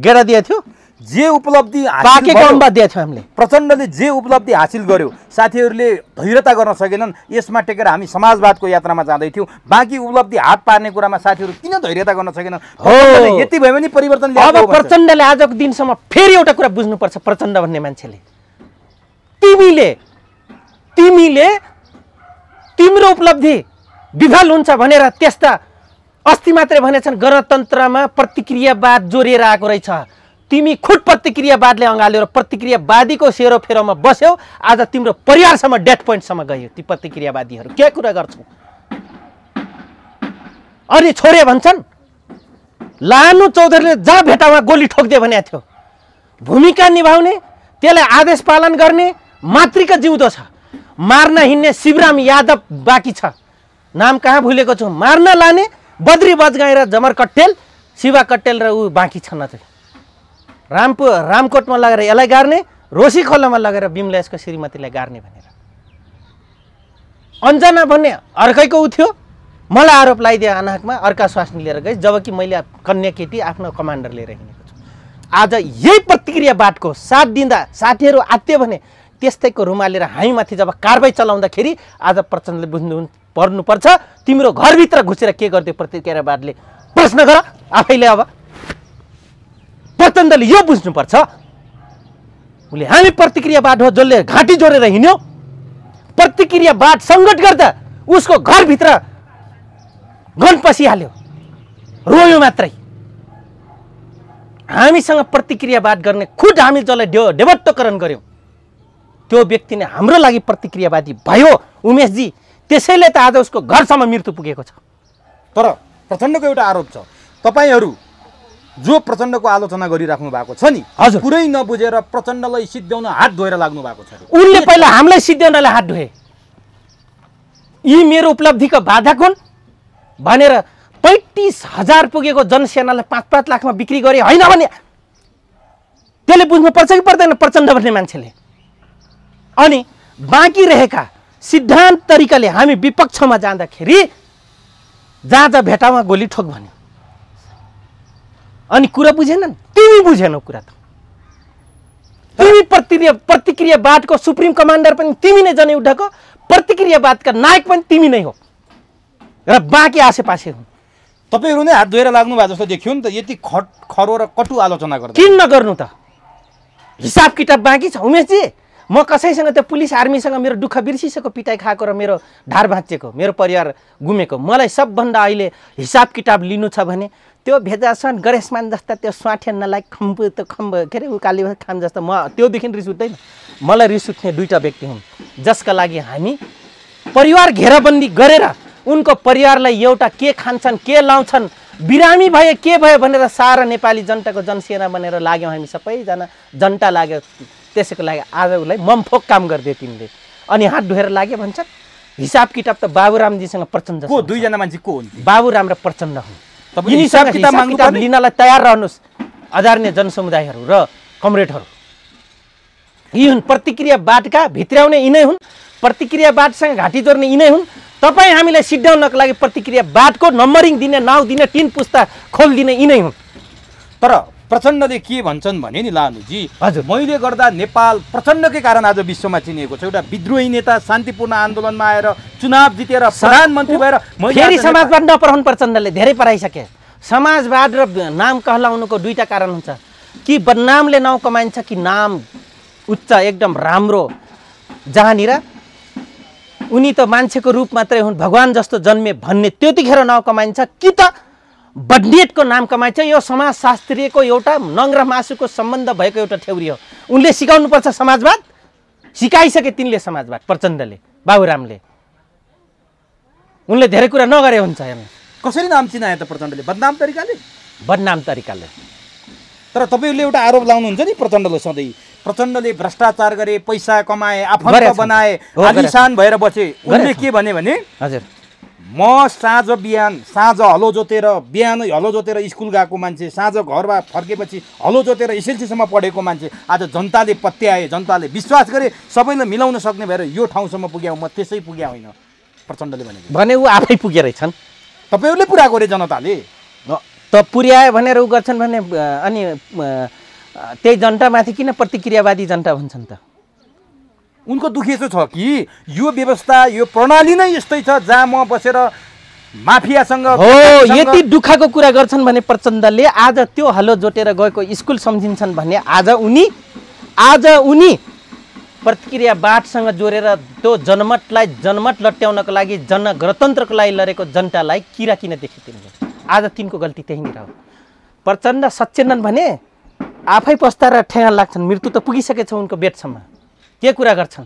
गेडा दिएको थियो जे उपलब्धि पाकेको अम्बा दिएको थियो हामीले प्रचण्डले जे उपलब्धि हासिल गर्यो साथीहरूले धैर्यता गर्न सकेनन् यसमा टेकेर हामी समाजवादको यात्रामा जाँदै थियौँ बाँकी उपलब्धि हात पार्ने कुरामा साथीहरू किन धैर्यता गर्न सकेनन् यति भए पनि परिवर्तन ल्याएको अब प्रचण्डले आजको दिनसम्म फेरि एउटा कुरा बुझ्नुपर्छ प्रचण्ड भन्ने मान्छेले तिमीले तिम्रो उपलब्धि विफल हुन्छ भनेर त्यस्ता अस्ति मात्रै भनेछन् गणतन्त्रमा प्रतिक्रियावाद जोडिएर आएको रहेछ तिमी खुद प्रतिक्रियावादले अँगाल्यो र प्रतिक्रियावादीको सेरोफेरोमा बस्यौ आज तिम्रो परिवारसम्म डेथ पोइन्टसम्म गयो ती प्रतिक्रियावादीहरू के कुरा गर्छौ अनि छोरे भन्छन् लानु चौधरीले जहाँ भेटामा गोली ठोक्दियो भनेको थियो भूमिका निभाउने त्यसलाई आदेश पालन गर्ने मातृका जिउँदो छ मार्न हिँड्ने शिवराम यादव बाँकी छ नाम कहाँ भुलेको छु मार्न लाने बद्री बजगाई र जमर कट्टेल शिवा कट्टेल र ऊ बाँकी छन् अझै रामकोटमा लगेर यसलाई गार्ने रोसी खोलामा लगेर बिमलेशको श्रीमतीलाई गार्ने भनेर अन्जना भन्ने अर्कैको उ थियो मलाई आरोप लगाइदिए अनाहकमा अर्का स्वास्नी लिएर गए जबकि मैले कन्या केटी आफ्नो कमान्डर लिएर हिँडेको छु आज यही प्रतिक्रियावादको साथ दिँदा साथीहरू आत्यो भने त्यस्तैको रुमालेर हामीमाथि जब कारबाही चलाउँदाखेरि आज प्रचण्डले बुझ्नु पर्नुपर्छ तिम्रो घरभित्र घुसेर के गर्दै प्रतिक्रियावादले प्रश्न गर आफैले अब प्रचण्डले यो बुझ्नुपर्छ उसले हामी प्रतिक्रियावाद हो जसले घाँटी जोडेर हिँड्यो प्रतिक्रियावाद सङ्कट गर्दा उसको घरभित्र गन पसिहाल्यो रोयो मात्रै हामीसँग प्रतिक्रियावाद गर्ने खुद हामी जसलाई देवत्वकरण गर्यौँ त्यो व्यक्ति नै हाम्रो लागि प्रतिक्रियावादी भयो उमेशजी त्यसैले त आज उसको घरसम्म मृत्यु पुगेको छ तर प्रचण्डको एउटा आरोप छ तपाईहरू जो प्रचण्डको आलोचना गरिराख्नु भएको छ नि हजुर पुरै नबुझेर प्रचण्डलाई सिद्ध्याउन हात धोएर लाग्नु भएको छ उनले पहिला हामीलाई सिद्ध्याउनलाई हात धोए यी मेरो उपलब्धिको बाधक हुन् भनेर 35,000 पुगेको जनसेनालाई 5-5 लाखमा बिक्री गरे होइन भने त्यसले बुझ्नुपर्छ कि पर्दैन प्रचण्ड भन्ने मान्छेले अनि बाँकी रहेका सिद्धान्त तरिकाले हामी विपक्षमा जाँदाखेरि जहाँ जहाँ भेटामा गोली ठोक भन्यो अनि कुरा बुझेनन्, तिमी बुझेनौ कुरा त। तिमी प्रतिक्रियावादको सुप्रिम कमान्डर पनि तिमी नै जनयुद्धको, प्रतिक्रियावादका नायक पनि तिमी नै हो र बाँकी आसेपासे हुन्। तपाईँहरू नै हात धोएर लाग्नु भएको जस्तो देखियो नि त, यति खरो र कटु आलोचना गर्दा। किन नगर्नु त? हिसाब किताब बाँकी छ उमेशजी। म कसैसँग त्यो पुलिस आर्मीसँग मेरो दुःख बिर्सिसकेको, पिटाइ खाएको र मेरो ढाड भाँचिएको, मेरो परिवार गुमेको। मलाई सबभन्दा अहिले हिसाब किताब लिनु छ भने त्यो भेजासन गणेशमान जस्ता त्यो स्वाठे नलायक खम्बु त्यो खम्ब के अरे उकाली खाम जस्तो म त्योदेखि रिस उठ्दैन। मलाई रिस उठ्ने दुईवटा व्यक्ति हुन् जसका लागि हामी परिवार घेराबन्दी गरेर उनको परिवारलाई एउटा के खान्छन् के लाउँछन् बिरामी भए के भयो भनेर सारा नेपाली जनताको जनसेना बनेर लाग्यौँ हामी सबैजना। जनता लाग्यो, त्यसैको लागि आज उसलाई ममफोक काम गरिदियो तिमीले। अनि हात धोएर लाग्यो भन्छन्। हिसाब किताब त बाबुरामजीसँग प्रचण्ड को दुईजना मान्छे को हुन्? बाबुराम र प्रचण्ड हुन्। तपाईले हिसाब किताब माग्नुपर्ने लिनलाई तयार रहनुहोस् आदरणीय जनसमुदायहरू र कमरेडहरू। यी हुन् प्रतिक्रियावादका भित्र्याउने, यिनै हुन् प्रतिक्रियावादसँग घाँटी जोड्ने, यिनै हुन्। तपाईँ हामीलाई सिद्ध्याउनको लागि प्रतिक्रियावादको नम्बरिङ दिने, नाउँ दिने, 3 पुस्ता खोलिदिने यिनै हुन्। तर प्रचण्डले के भन्छन् भने नि लानुजी, हजुर, मैले गर्दा नेपाल प्रचण्डकै कारण आज विश्वमा चिनिएको छ। एउटा विद्रोही नेता शान्तिपूर्ण आन्दोलनमा आएर चुनाव जितेर प्रधानमन्त्री भएर फेरि समाजवाद नपढाउनु प्रचण्डले धेरै पढाइसके। समाजवाद र नाम कहलाउनुको दुईटा कारण हुन्छ, कि बदनामले नाउँ कमाइन्छ कि नाम उच्च एकदम राम्रो जहाँनिर उनी त मान्छेको रूप मात्रै हुन्, भगवान् जस्तो जन्मे भन्ने त्यतिखेर नाउँ कमाइन्छ, कि त बदनियतको नाम कमाइन्छ। यो समाजशास्त्रीको एउटा नङ र मासुको सम्बन्ध भएको एउटा थ्योरी हो। उनले सिकाउनुपर्छ समाजवाद, सिकाइसके तिनले समाजवाद प्रचण्डले, बाबुरामले। उनले धेरै कुरा नगरे हुन्छ। हेर्नु कसरी नाम चिनाए त प्रचण्डले? बदनाम तरिकाले। बदनाम तरिकाले। तर तपाईँहरूले एउटा आरोप लाउनुहुन्छ नि प्रचण्डले सधैँ, प्रचण्डले भ्रष्टाचार गरे, पैसा कमाए, आफन्त बनाए, आलिशान भएर बसे। उनले के भने हजुर, म साँझ हलो जोतेर, बिहान हलो जोतेर स्कुल गएको मान्छे, साँझ घरमा फर्केपछि हलो जोतेर एसएलसीसम्म पढेको मान्छे, आज जनताले पत्याए, जनताले विश्वास गरे, सबैले मिलाउन सक्ने भएर यो ठाउँसम्म पुग्यौँ, म त्यसै पुग्या होइन प्रचण्डले भने ऊ आफै पुगे रहेछन्। तपाईँहरूले पुरा गरे जनताले त पुर्यायो भनेर ऊ गर्छन् भने अनि त्यही जनतामाथि किन प्रतिक्रियावादी जनता भन्छन् त? उनको दुख यस्तो छ कि यो व्यवस्था, यो प्रणाली नै यस्तै छ जहाँ म बसेर माफियासँग हो। यति दुःखको कुरा गर्छन् भने प्रचण्डले आज त्यो हलो जोटेर गएको स्कुल सम्झिन्छन् भने आज उनी प्रतिक्रियावादसँग जोडेर त्यो जनमत लट्याउनको लागि, जनगणतन्त्रको लागि लडेको जनतालाई किरा किन देखे तिमीले? आज तिनको गल्ती त्यहीँनिर हो। प्रचण्ड सचेतन भने आफै पस्ताएर ठेगान लाग्छन्। मृत्यु त पुगिसकेछ उनको बेडसम्म, के कुरा गर्छन्?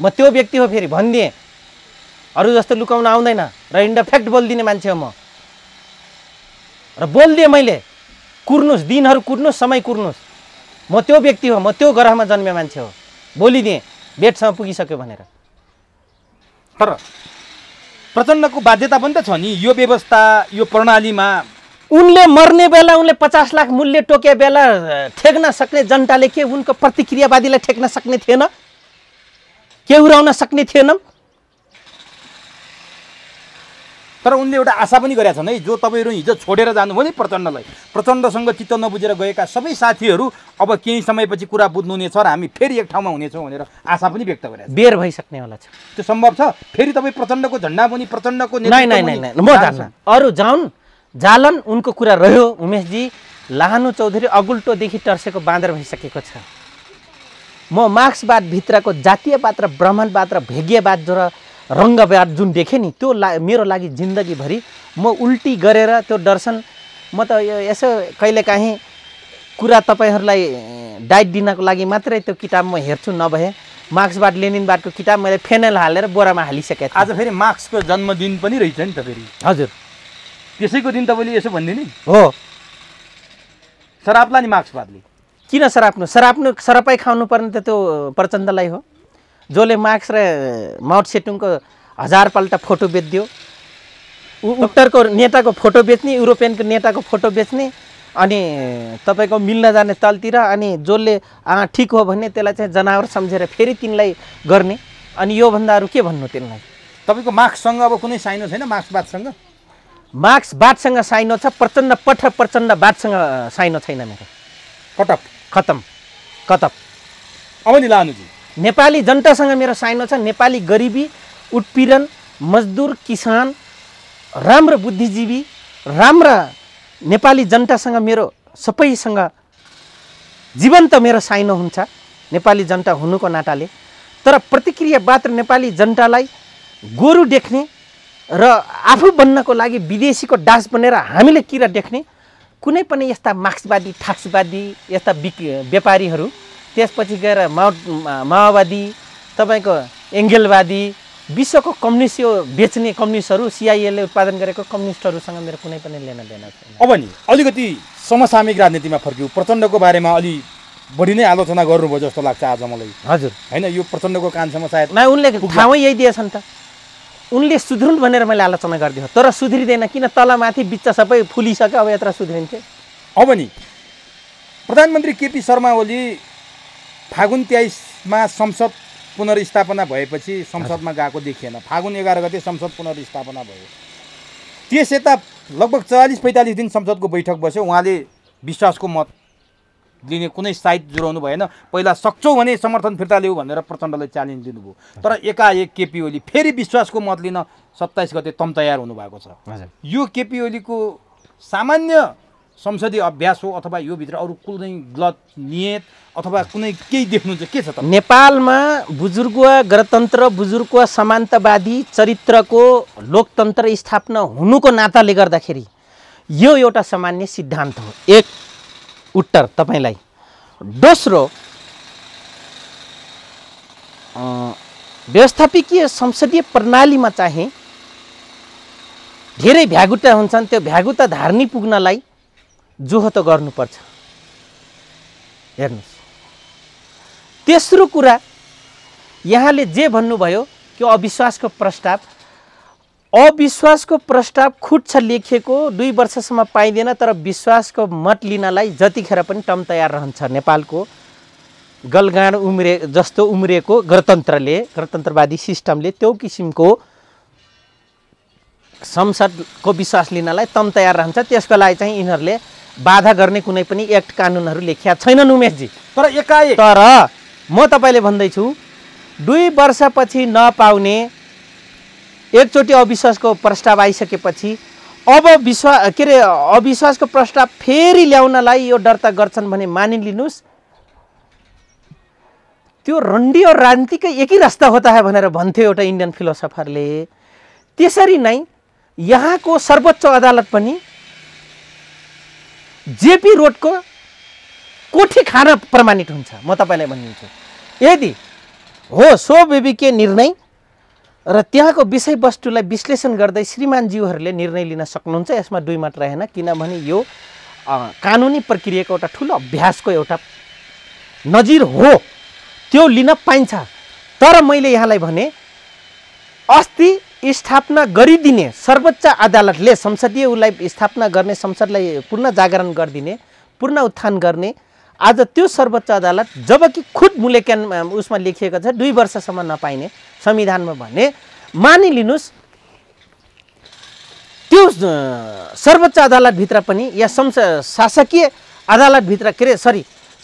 म त्यो व्यक्ति हो, फेरि भनिदिएँ, अरू जस्तो लुकाउन आउँदैन र इन्डफेक्ट बोलिदिने मान्छे हो म। र बोलिदिएँ मैले, कुर्नुहोस्, दिनहरू कुर्नुहोस्, समय कुर्नुहोस्, म त्यो व्यक्ति हो, म त्यो ग्रहमा जन्मे मान्छे हो। बोलिदिएँ बेडसम्म पुगिसक्यो भनेर। तर प्रचण्डको बाध्यता पनि त छ नि यो व्यवस्था, यो प्रणालीमा। उनले मर्ने बेला, उनले 50 लाख मूल्य टोके बेला ठेक्न सक्ने जनताले के उनको प्रतिक्रियावादीलाई ठेक्न सक्ने थिएन? के उराउन सक्ने थिएन? तर उनले एउटा आशा पनि गरेका छन् है, जो तपाईँहरू हिजो छोडेर जानुभयो नि प्रचण्डलाई, प्रचण्डसँग चित्त नबुझेर गएका सबै साथीहरू अब केही समयपछि कुरा बुझ्नुहुनेछ र हामी फेरि एक ठाउँमा हुनेछौँ भनेर आशा पनि व्यक्त गरे। बेर भइसक्ने होला छ, त्यो सम्भव छ? फेरि तपाईँ प्रचण्डको झन्डा पनि, प्रचण्डको नै म जान्न, अरू जालन उनको कुरा रह्यो। उमेशजी, लाहानु चौधरी अगुल्टोदेखि टर्सेको बाँदर भइसकेको छ। म मार्क्सवाद भित्रको जातीयवाद र ब्राह्मणवाद र भेगीयवाद जो र रङ्गवाद जुन देखेँ नि, त्यो मेरो लागि जिन्दगीभरि म उल्टी गरेर त्यो दर्शन, म त यसो कहिलेकाहीँ कुरा तपाईँहरूलाई डाइट दिनको लागि मात्रै त्यो किताब म हेर्छु, नभए मार्क्सवाद लेनिनवादको किताब मैले फेनल हालेर बोरामा हालिसकेँ। आज फेरि मार्क्सको जन्मदिन पनि रहेछ नि त फेरि। हजुर, त्यसैको दिन तपाईँले यसो भनिदिने हो, सराप्ला नि मार्क्सवादले। किन सरापै खानु पर्ने त त्यो प्रचण्डलाई हो, जसले मार्क्स र माओ सेतुङको 1000पल्ट फोटो बेच्दियो, उत्तरको नेताको फोटो बेच्ने, युरोपियनको नेताको फोटो बेच्ने, अनि तपाईँको मिल्न जाने तलतिर, अनि जसले ठिक हो भने त्यसलाई चाहिँ जनावर सम्झेर फेरि तिनलाई गर्ने। अनि योभन्दा अरू के भन्नु तिनलाई? तपाईँको मार्क्ससँग अब कुनै साइनो छैन? मार्क्सवादसँग मार्क्सवादसँग साइनो छ, प्रचण्ड पठ प्रचण्डवादसँग साइनो छैन मेरो। कटअप खतम कतप। अब नि लानुजी नेपाली जनतासँग मेरो साइनो छ। नेपाली गरिबी, उत्पीडन, मजदुर, किसान, राम्रो बुद्धिजीवी, राम्रा नेपाली जनतासँग मेरो सबैसँग जीवन्त मेरो साइनो हुन्छ नेपाली जनता हुनुको नाताले। तर प्रतिक्रियावाद र नेपाली जनतालाई गोरु देख्ने र आफू बन्नको लागि विदेशीको दास बनेर हामीले किरा देख्ने कुनै पनि यस्ता मार्क्सवादी, ठाक्सवादी, यस्ता व्यापारीहरू, त्यसपछि गएर माओवादी, तपाईँको एङ्गेलवादी, विश्वको कम्युनिस्ट यो बेच्ने कम्युनिस्टहरू, सिआइएले उत्पादन गरेको कम्युनिस्टहरूसँग मेरो कुनै पनि लेना देना छैन। अब नि अलिकति समसामयिक राजनीतिमा फर्क्यौँ। प्रचण्डको बारेमा अलि बढी नै आलोचना गर्नुभयो जस्तो लाग्छ आज मलाई। हजुर होइन, यो प्रचण्डको कानसम्म सायद उनले ठाउँै यही दिएछन् त। उनले सुध्रुन् भनेर मैले आलोचना गरिदिएँ, तर सुध्रिँदैन। किन तलमाथि बिच्च सबै फुलिसक्यो, अब यत्र सुध्रिन्थे। अब नि प्रधानमन्त्री केपी शर्मा ओली फागुन 23मा संसद पुनर्स्थापना भएपछि संसदमा गएको देखिएन। फागुन 11 गते संसद पुनर्स्थापना भयो। त्यस यता लगभग 40-45 दिन संसदको बैठक बस्यो। उहाँले विश्वासको मत लिने कुनै साइट जुराउनु भएन। पहिला सक्छौ भने समर्थन फिर्ता ल्याऊ भनेर प्रचण्डले च्यालेन्ज दिनुभयो। तर एकाएक केपी ओली फेरि विश्वासको मत लिन 27 गते तम तयार हुनुभएको छ। यो केपी ओलीको सामान्य संसदीय अभ्यास हो अथवा यो भित्र अरू कुनै गलत नियत अथवा कुनै केही देख्नुहुन्छ के छ त? नेपालमा बुजुर्ग गणतन्त्र, बुजुर्ग समान्तवादी चरित्रको लोकतन्त्र स्थापना हुनुको नाताले गर्दाखेरि यो एउटा सामान्य सिद्धान्त हो। एक उत्तर तपाईलाई। दोस्रो, व्यवस्थापिकीय संसदीय प्रणालीमा चाहिँ धेरै भ्यागुता हुन्छन्। त्यो भ्यागुता धार्नी पुग्नलाई जोहो त गर्नुपर्छ। हेर्नुहोस्, तेस्रो कुरा, यहाँले जे भन्नुभयो कि अविश्वासको प्रस्ताव, अविश्वासको प्रस्ताव खुट्छ लेखिएको 2 वर्षसम्म पाइँदैन। तर विश्वासको मत लिनलाई जतिखेर पनि टम तयार रहन्छ। नेपालको गलगाँड जस्तो उम्रिएको गणतन्त्रवादी सिस्टमले त्यो किसिमको संसदको विश्वास लिनलाई तम तयार रहन्छ। त्यसको लागि चाहिँ यिनीहरूले बाधा गर्ने कुनै पनि एक्ट कानुनहरू लेखिया छैनन् उमेशजी। तर म तपाईँले भन्दैछु 2 वर्षपछि नपाउने एकचोटि अविश्वासको प्रस्ताव आइसकेपछि अब अविश्वासको प्रस्ताव फेरि ल्याउनलाई यो दर्ता गर्छन् भने मानिलिनुहोस् त्यो रन्डी और राजनीतिकै एक ही रास्ता होता है भनेर भन्थ्यो एउटा इन्डियन फिलोसफरले। त्यसरी नै यहाँको सर्वोच्च अदालत पनि जेपी रोडको कोठी खान प्रमाणित हुन्छ। म तपाईलाई भनिदिन्छु, यदि हो सो विवेकीय निर्णय र त्यहाँको विषयवस्तुलाई विश्लेषण गर्दै श्रीमानज्यूहरूले निर्णय लिन सक्नुहुन्छ। यसमा 2 मत रहेन, किनभने यो कानुनी प्रक्रियाको एउटा ठुलो अभ्यासको एउटा नजिर हो, त्यो लिन पाइन्छ। तर मैले यहाँलाई भने अस्ति स्थापना गरिदिने सर्वोच्च अदालतले संसदीय उसलाई स्थापना गर्ने, संसदलाई पूर्ण जागरण गरिदिने, पूर्ण उत्थान गर्ने, आज त्यो सर्वोच्च अदालत जबकि खुद मूल्याङ्कन उसमा लेखिएको छ 2 वर्षसम्म नपाइने संविधानमा भने मानिलिनुहोस् त्यो सर्वोच्च अदालतभित्र पनि या शासकीय अदालतभित्र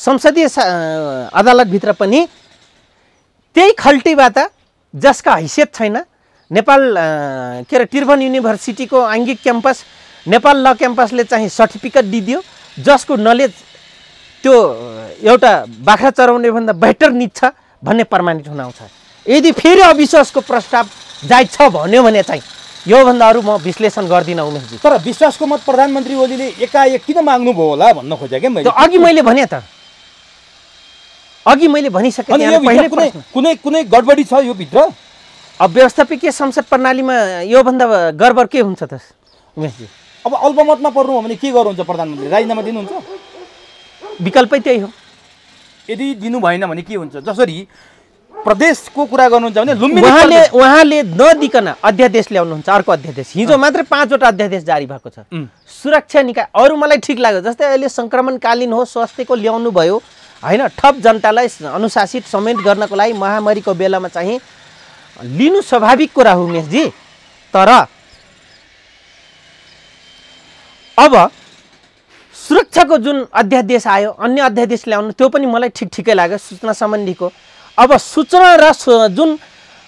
संसदीय अदालतभित्र पनि त्यही खल्टीबाट जसका हैसियत छैन। नेपाल त्रिभुवन युनिभर्सिटीको आङ्गिक क्याम्पस नेपाल ल क्याम्पसले चाहिँ सर्टिफिकेट दिदियो, जसको नलेज त्यो एउटा बाख्रा चराउने भन्दा बेटर निच्छ भन्ने प्रमाणित हुन आउँछ। यदि फेरि अविश्वासको प्रस्ताव जायज छ भन्यो भने चाहिँ योभन्दा अरू म विश्लेषण गर्दिनँ उमेशजी। तर विश्वासको मत प्रधानमन्त्री ओलीले एकाएक किन माग्नुभयो होला भन्न खोजेँ क्या मैले। अघि मैले भने त, अघि मैले भनिसकेँ कुनै गडबडी छ यो भित्र। अब व्यवस्थापिकीय संसद प्रणालीमा योभन्दा गडबड के हुन्छ त उमेशजी? अब अल्पमतमा पर्नु हो भने के गर्नुहुन्छ प्रधानमन्त्री? राजीनामा दिनुहुन्छ? विकल्पै त्यही हो। यदि दिनु भएन भने के हुन्छ? जसरी प्रदेशको कुरा गर्नुहुन्छ भने उहाँले नदिकन अध्यादेश ल्याउनुहुन्छ, अर्को अध्यादेश। हिजो मात्रै 5 वटा अध्यादेश जारी भएको छ। सुरक्षा निकाय अरू मलाई ठिक लाग्यो, जस्तै अहिले सङ्क्रमणकालीन हो स्वास्थ्यको ल्याउनु भयो होइन, ठप जनतालाई अनुशासित समेत गर्नको लागि महामारीको बेलामा चाहिँ लिनु स्वाभाविक कुरा हो उमेशजी। तर अब सुरक्षाको जुन अध्यादेश आयो, अन्य अध्यादेश ल्याउनु त्यो पनि मलाई ठिकै लाग्यो सूचना सम्बन्धीको। अब सूचना र जुन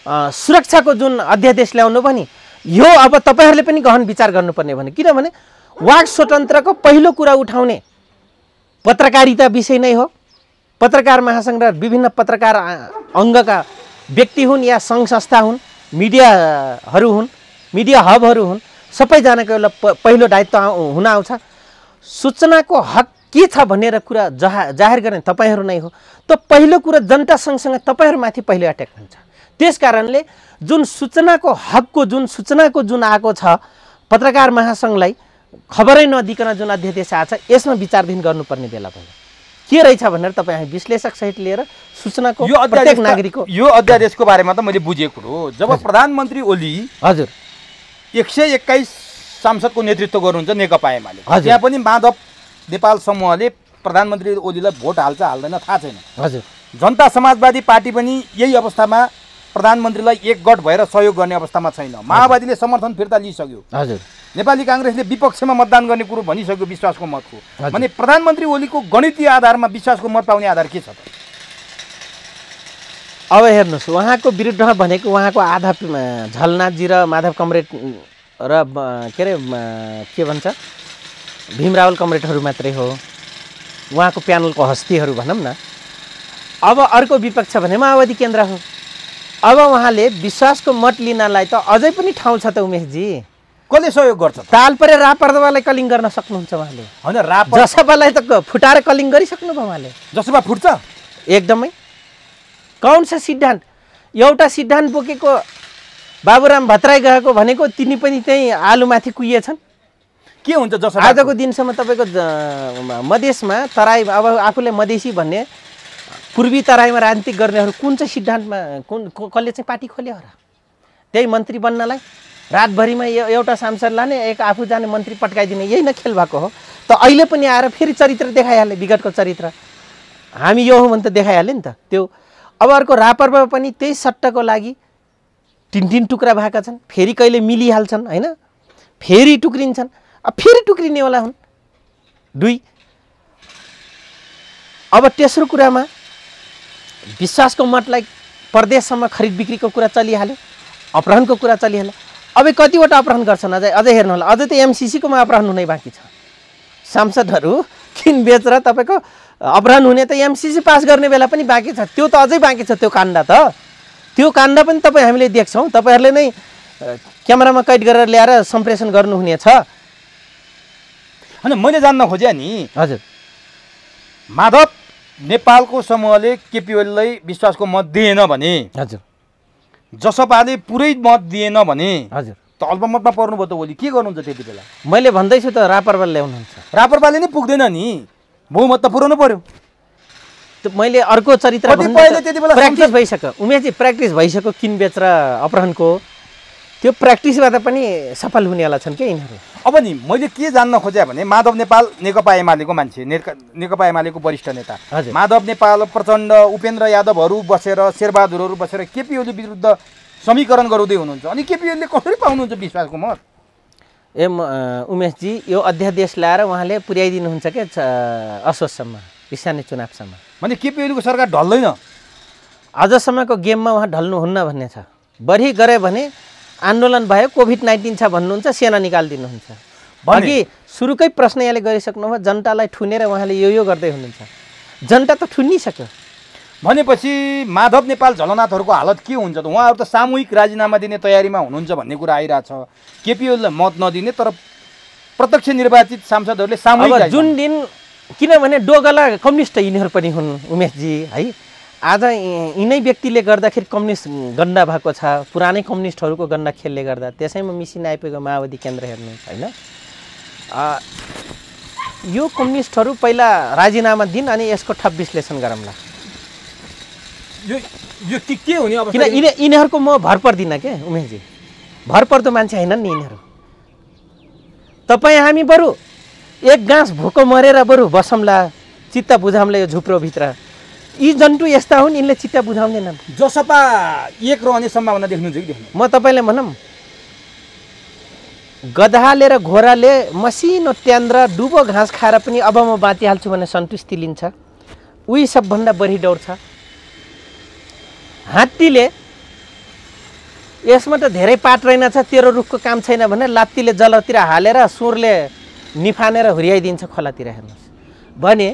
सुरक्षाको जुन अध्यादेश ल्याउनु पनि यो अब तपाईहरूले पनि गहन विचार गर्नुपर्ने भने, किनभने वाक स्वतन्त्रको पहिलो कुरा उठाउने पत्रकारिता विषय नै हो। पत्रकार महासङ्घ र विभिन्न पत्रकार अङ्गका व्यक्ति हुन् या सङ्घ संस्था हुन्, मिडियाहरू हुन्, मिडिया हबहरू हुन्, सबैजनाको एउटा पहिलो दायित्व हुन आउँछ। सूचनाको हक के छ भनेर कुरा जाहेर गर्ने तपाईँहरू नै हो। त पहिलो कुरा जनता सँगसँगै तपाईँहरूमाथि पहिले अट्याक हुन्छ। त्यस कारणले जुन सूचनाको हकको सूचनाको जुन आएको छ, पत्रकार महासङ्घलाई खबरै नदिकन जुन अध्यादेश आएको छ यसमा विचारधीन गर्नुपर्ने बेला भयो। के रहेछ भनेर तपाईँ विश्लेषक सहित लिएर सूचनाको प्रत्येक नागरिकको यो अध्यादेशको बारेमा त मैले बुझेको हो। जब प्रधानमन्त्री ओली हजुर 121 सांसदको नेतृत्व गर्नुहुन्छ नेकपा एमाले, त्यहाँ पनि माधव नेपाल समूहले प्रधानमन्त्री ओलीलाई भोट हाल्छ हाल्दैन थाहा छैन। हजुर जनता समाजवादी पार्टी पनि यही अवस्थामा प्रधानमन्त्रीलाई एकगठ भएर सहयोग गर्ने अवस्थामा छैन। माओवादीले समर्थन फिर्ता लिइसक्यो। हजुर नेपाली काङ्ग्रेसले विपक्षमा मतदान गर्ने कुरो भनिसक्यो विश्वासको मतको। भने प्रधानमन्त्री ओलीको गणितीय आधारमा विश्वासको मत पाउने आधार के छ त? अब हेर्नुहोस्, उहाँको विरुद्धमा भनेको उहाँको आधा झलनाथजी र माधव कमरेड र के भन्छ भीम रावल कमरेडहरू मात्रै हो, उहाँको प्यानलको हस्तीहरू भनौँ न। अब अर्को विपक्ष भने माओवादी केन्द्र हो। अब उहाँले विश्वासको मत लिनलाई त अझै पनि ठाउँ छ त उमेशजी। कसले सहयोग गर्छ? ताल परे रापरवालाई कलिङ गर्न सक्नुहुन्छ उहाँले। होइन, रापर जसपालाई त फुटाएर कलिङ गरिसक्नु भयो उहाँले। जसपा फुट्छ एकदमै। कौन सा सिद्धान्त? एउटा सिद्धान्त बोकेको बाबुराम भट्टराई गएको भनेको तिनी पनि त्यही आलुमाथि कुहिएछन्। के हुन्छ जसपा? आजको दिनसम्म तपाईँको मधेसमा तराई, अब आफूले मधेसी भन्ने पूर्वी तराईमा राजनीति गर्नेहरू कुन चाहिँ सिद्धान्तमा कसले चाहिँ पार्टी खोल्यो र? त्यही मन्त्री बन्नलाई रातभरिमा एउटा सांसद लाने, एक आफू जाने मन्त्री पट्काइदिने, यही न खेल भएको हो। त अहिले पनि आएर फेरि चरित्र देखाइहाले, विगतको चरित्र हामी यो हो भने त देखाइहाल्यो नि त त्यो। अब अर्को रापरमा पनि त्यही सट्टाको लागि तीन टुक्रा भएका छन्, फेरि कहिले मिलिहाल्छन् होइन, फेरि टुक्रिन्छन्, अब फेरि टुक्रिनेवाला हुन्। 2 अब तेस्रो कुरामा विश्वासको मतलाई प्रदेशसम्म खरिद बिक्रीको कुरा चलिहाल्यो, अपहरणको कुरा चलिहाल्यो। अब कतिवटा अपहरण गर्छन् अझै हेर्नु होला, अझै त एमसिसीकोमा अपहरण हुनै बाँकी छ। सांसदहरू किन बेचेर तपाईँको अपहरण हुने त एमसिसी पास गर्ने बेला पनि बाँकी छ, त्यो त अझै बाँकी छ। त्यो काण्ड पनि हामीले देख्छौँ। तपाईँहरूले नै क्यामेरामा कैद गरेर ल्याएर सम्प्रेषण गर्नुहुने छ। होइन, मैले जान्न खोजेँ नि हजुर, माधव नेपालको समूहले केपी ओलीलाई विश्वासको मत दिएन भने, हजुर जसपाले पुरै मत दिएन भने, हजुर त अल्पमतमा पर्नुभयो त ओली के गर्नुहुन्छ त्यति बेला? मैले भन्दैछु त रापरवाल ल्याउनुहुन्छ। रापरवाले नै पुग्दैन नि, बहुमत त पुर्याउनु पर्यो। मैले अर्को चरित्र प्र्याक्टिस भइसक्यो उमेशजी, प्र्याक्टिस भइसक्यो किनबेच र अपहरणको। त्यो प्र्याक्टिसबाट पनि सफल हुनेवाला छन् क्या यिनीहरू। अब नि मैले के जान्न खोजेँ भने माधव नेपाल नेकपा एमालेको मान्छे, नेकपा एमालेको वरिष्ठ नेता माधव नेपाल, प्रचण्ड, उपेन्द्र यादवहरू बसेर, शेरबहादुरहरू बसेर केपी ओली विरुद्ध समीकरण गराउँदै हुनुहुन्छ। अनि केपी ओलीले कसरी पाउनुहुन्छ विश्वासको मत? उमेशजी, यो अध्यादेश ल्याएर उहाँले पुर्याइदिनुहुन्छ क्या असोजसम्म, स्थानीय चुनावसम्म। भने केपी ओलीको सरकार ढल्दैन? आजसम्मको गेममा उहाँ ढल्नुहुन्न भन्ने छ। बढी गरे भने आन्दोलन भयो, कोभिड-19 छ भन्नुहुन्छ, सेना निकालिदिनुहुन्छ। अघि सुरुकै प्रश्न यहाँले गरिसक्नुभयो, जनतालाई ठुनेर उहाँले यो गर्दै हुनुहुन्छ। जनता त ठुनिसक्यो। भनेपछि माधव नेपाल झलनाथहरूको हालत के हुन्छ त? उहाँहरू त सामूहिक राजीनामा दिने तयारीमा हुनुहुन्छ भन्ने कुरा आइरहेछ। केपी ओलीलाई मत नदिने तर प्रत्यक्ष निर्वाचित सांसदहरूले सामूहिक जुन दिन, किनभने डोगला कम्युनिस्ट यिनीहरू पनि हुन् उमेशजी है। आज यिनै व्यक्तिले गर्दाखेरि कम्युनिस्ट गन्डा भएको छ, पुरानै कम्युनिस्टहरूको गन्डा खेलले गर्दा त्यसैमा मिसिन आइपुगेको माओवादी केन्द्र हेर्नुहोस् होइन। यो कम्युनिस्टहरू पहिला राजीनामा दिन अनि यसको ठप विश्लेषण गरौँला। यो के हुने अब? किन यिनीहरूको म भर पर्दिनँ के उमेशजी, भर पर्दो मान्छे होइनन् नि यिनीहरू। तपाईँ हामी बरु एक गाँस भुको मरेर बरु बसौँला, चित्त बुझाउँला यो झुप्रोभित्र। यी जन्तु यस्ता हुन्, यिनले चित्त बुझाउँदैनन्। जसपा एक रहने सम्भावना देख्नुहुन्छ कि देख्नु? म तपाईँले भनौँ गधाले र घोडाले मसिनो ट्यान्द्र डुबो घाँस खाएर पनि अब म बाँचिहाल्छु भन्ने सन्तुष्टि लिन्छ, उही सबभन्दा बढी डर छ। हात्तीले यसमा त धेरै पात रहेनछ, तेरो रुखको काम छैन भने लात्तीले जलतिर हालेर सुरले निफानेर हुर्याइदिन्छ खोलातिर। हेर्नुहोस् भने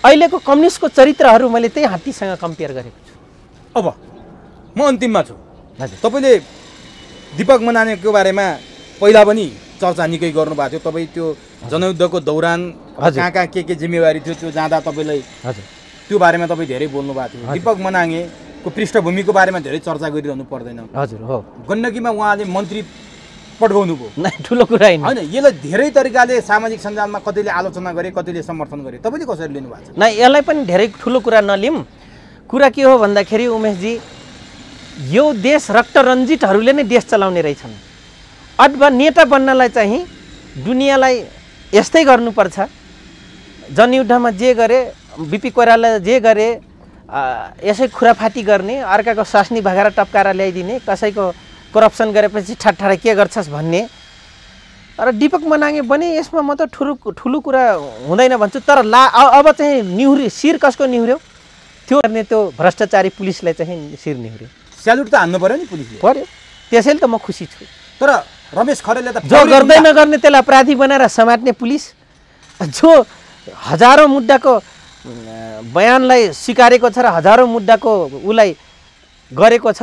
अहिलेको कम्युनिस्टको चरित्रहरू मैले त्यही हात्तीसँग कम्पेयर गरेको छु। अब म अन्तिममा छु। हजुर, तपाईँले दीपक मनानेको बारेमा पहिला पनि चर्चा निकै गर्नुभएको थियो। तपाईँ त्यो जनयुद्धको दौरान कहाँ कहाँ के जिम्मेवारी थियो त्यो जाँदा तपाईँलाई हजुर त्यो बारेमा तपाईँ धेरै बोल्नुभएको थियो। दीपक मनाङेको पृष्ठभूमिको बारेमा धेरै चर्चा गरिरहनु पर्दैन। हजुर हो, गण्डकीमा उहाँले मन्त्री पठाउनु भयो, नै ठुलो कुरा होइन। यसलाई धेरै तरिकाले सामाजिक सञ्जालमा कतिले आलोचना गरे, कतिले समर्थन गरे। तपाईँले कसरी लिनुभएको छ? नै यसलाई पनि धेरै ठुलो कुरा नलिउँ। कुरा के हो भन्दाखेरि उमेशजी, यो देश रक्तरञ्जितहरूले नै देश चलाउने रहेछन्। अथवा नेता बन्नलाई चाहिँ दुनियाँलाई यस्तै गर्नुपर्छ। जनयुद्धमा जे गरे, बिपी कोइरालाले जे गरे, यसै खुराफाती गर्ने, अर्काको सास्नी भगाएर टप्काएर ल्याइदिने, कसैको करप्सन गरेपछि ठाडठाडा के गर्छस् भन्ने। र दीपक मनाङे बने यसमा म त ठुलो कुरा हुँदैन भन्छु। तर अब चाहिँ निहुर्यो, शिर कसको निहुर्यो? त्यो गर्ने त्यो भ्रष्टाचारी पुलिसलाई चाहिँ शिर निहुर्यो। स्यालुट त हान्नु पर्यो नि पुलिसले। पर्यो, त्यसैले त म खुसी छु। तर रमेश खरेलले त जो गर्दै नगर्ने त्यसलाई अपराधी बनाएर समात्ने पुलिस, जो हजारौँ मुद्दाको बयानलाई स्वीकारेको छ र हजारौँ मुद्दाको उसलाई गरेको छ,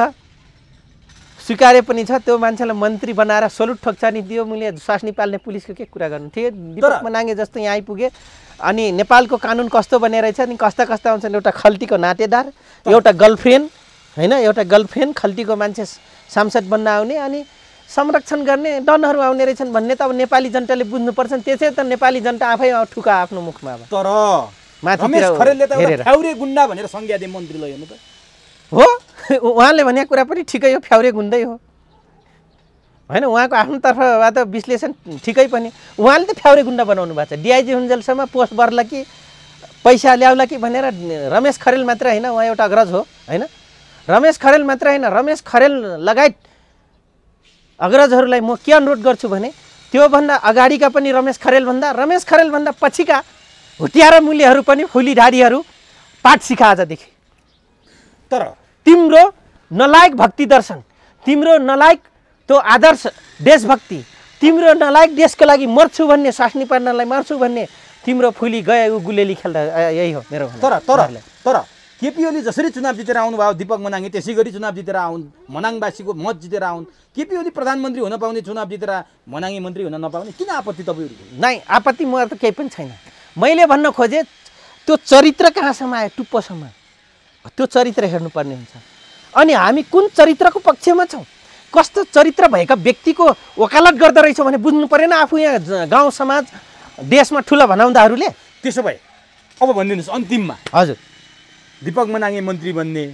स्वीकारे पनि छ, त्यो मान्छेलाई मन्त्री बनाएर सलुट ठोक्छ नि दियो मूल्य स्वास्नी पाल्ने पुलिसको के कुरा गर्नु। ठिक, दीपक मनाङे जस्तो यहाँ आइपुगे। अनि नेपालको कानुन कस्तो बनेर रहेछ नि, कस्ता कस्ता हुन्छन्। एउटा खल्तीको नातेदार, एउटा गर्लफ्रेन्ड होइन, एउटा गर्लफ्रेन्ड खल्तीको मान्छे सांसद बन्न आउने, अनि संरक्षण गर्ने डनहरू आउने रहेछन् भन्ने त अब नेपाली जनताले बुझ्नुपर्छ। त्यसै त नेपाली जनता आफै ठुका आफ्नो मुखमा। अब तर माथि खरेलले त फ्याउरे गुन्डा भनेर संज्ञा दिए मन्त्रीलाई, हेर्नु त हो। उहाँले भनेको कुरा पनि ठिकै हो, फ्याउरे गुन्दै हो होइन। उहाँको आफ्नो तर्फबाट विश्लेषण ठिकै पनि। उहाँले त फ्याउरे गुन्डा बनाउनु भएको छ। डिआइजी हुन्जेलसम्म पोस्ट बढ्ला कि पैसा ल्याउला कि भनेर रमेश खरेल मात्र होइन, उहाँ एउटा अग्रज हो होइन। रमेश खरेल मात्र होइन, रमेश खरेल लगायत अग्रजहरूलाई म के अनुरोध गर्छु भने त्योभन्दा अगाडिका पनि रमेश खरेलभन्दा पछिका हुतियारा मूल्यहरू पनि फुलीधारीहरू पाठ सिका आजदेखि। तर तिम्रो नलायक भक्ति दर्शन, तिम्रो नलायक त्यो आदर्श देशभक्ति, तिम्रो नलायक देशको लागि मर्छु भन्ने, स्वास्नी पार्नलाई मर्छु भन्ने तिम्रो फुली गए ऊ गुलेली खेल्दा यही हो मेरो। तर केपी ओली जसरी चुनाव जितेर आउनुभयो, दीपक मनाङे त्यसै गरी चुनाव जितेर आउन्, मनाङवासीको मत जितेर आउन्। केपी ओली प्रधानमन्त्री हुन पाउने, चुनाव जितेर मनाङे मन्त्री हुन नपाउने, किन आपत्ति तपाईँहरूको? नै, आपत्ति म त केही पनि छैन। मैले भन्न खोजेँ त्यो चरित्र कहाँसम्म आयो, टुप्पोसम्म। त्यो चरित्र हेर्नुपर्ने हुन्छ। अनि हामी कुन चरित्रको पक्षमा छौँ, कस्तो चरित्र भएका व्यक्तिको वकालत गर्दो रहेछौँ भने बुझ्नु परेन आफू यहाँ गाउँ समाज देशमा ठुलो भनाउँदाहरूले। त्यसो भए अब भनिदिनुहोस् अन्तिममा, हजुर, दीपक मनाङे मन्त्री बन्ने,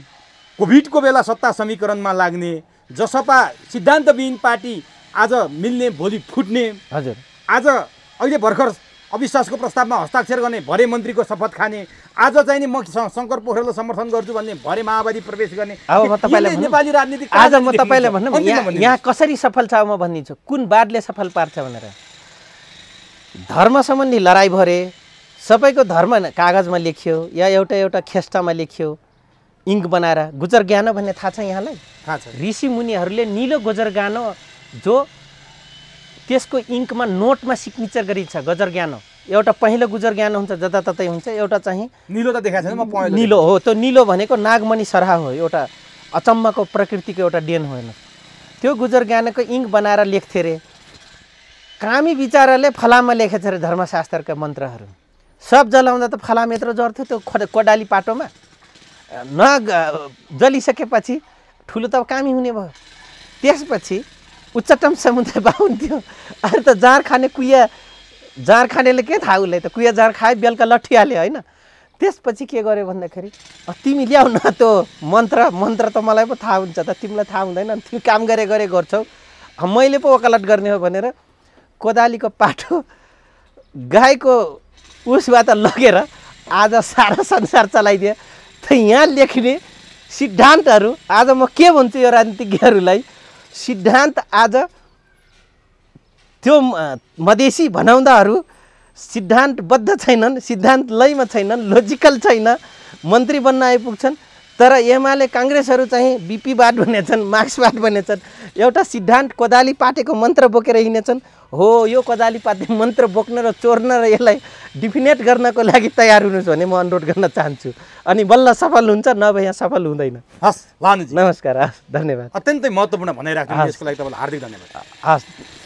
कोभिडको बेला सत्ता समीकरणमा लाग्ने, जसपा सिद्धान्तविहीन पार्टी आज मिल्ने भोलि फुट्ने, हजुर, आज अहिले भर्खर अविश्वासको प्रस्तावमा हस्ताक्षर गर्ने, भरे मन्त्रीको शपथ खाने, आज चाहिँ नि म शङ्कर पोखरेललाई समर्थन गर्छु भन्ने, भरे माओवादी प्रवेश गर्ने। अब म तपाईँलाई नेपाली राजनीति आज म तपाईँलाई भन्नु यहाँ कसरी सफल छ म भनिदिन्छु, कुन बादले सफल पार्छ भनेर। धर्म सम्बन्धी लडाइँ भरे, सबैको धर्म कागजमा लेखियो या एउटा खेस्टामा लेखियो, इङ्क बनाएर। गुजर ज्ञानो भन्ने थाहा छ यहाँलाई? थाहा छ। ऋषि मुनिहरूले निलो गुजर ज्ञानो जो त्यसको इङ्कमा नोटमा सिग्नेचर गरिन्छ, गजर ज्ञानो। एउटा पहिलो गुजर ज्ञानो हुन्छ, जताततै हुन्छ। एउटा चाहिँ निलो त देखाएको छैन, म पहेँलो निलो हो। त्यो निलो भनेको नागमणि सरहा हो, एउटा अचम्मको प्रकृतिको एउटा देन हो। त्यो गुजर ज्ञानको इङ्क बनाएर लेख्थे अरे। कामी विचारले फलाममा लेखेछ अरे धर्मशास्त्रका मन्त्रहरू। सब जलाउँदा त फलाम यत्रो जर्थ्यो त्यो कोडाली पाटोमा। जलिसकेपछि ठुलो त कामी हुने भयो। त्यसपछि उच्चतम समुदाय बाहुन्थ्यो। अरे त जाँड खाने कुया, जाँड खानेले के थाहा उसलाई त, कुया जाँड खाए बेलुका लट्ठी हाल्यो होइन। त्यसपछि के गर्यो भन्दाखेरि तिमी ल्याउ न त्यो मन्त्र त मलाई पो थाहा हुन्छ त, तिमीलाई थाहा हुँदैन, तिमी काम गरे गर्छौ, मैले पो वकालत गर्ने हो भनेर कोदालीको पाटो गाईको उसबाट लगेर आज सारा संसार चलाइदिए। त यहाँ लेख्ने सिद्धान्तहरू आज म के भन्छु यो राजनीतिज्ञहरूलाई, सिद्धान्त आज त्यो मधेसी भनाउँदाहरू सिद्धान्तबद्ध छैनन्, सिद्धान्त लयमा छैनन्, लोजिकल छैन, मन्त्री बन्न आइपुग्छन्। तर एमाले काङ्ग्रेसहरू चाहिँ बिपीवाद बनेछन्, मार्क्सवाद बनेछन्, एउटा सिद्धान्त कोदाली पाटेको मन्त्र बोकेर हिँडेछन्। हो, यो कोदाली पाते मन्त्र बोक्न र चोर्न र यसलाई डिफिनेट गर्नको लागि तयार हुनुहोस् भने म अनुरोध गर्न चाहन्छु। अनि बल्ल सफल हुन्छ, नभए यहाँ सफल हुँदैन। हस् लानुजी, नमस्कार, हस्, धन्यवाद। अत्यन्तै महत्त्वपूर्ण भनाइराख्नु, यसको लागि तपाईँलाई हार्दिक धन्यवाद। हस्।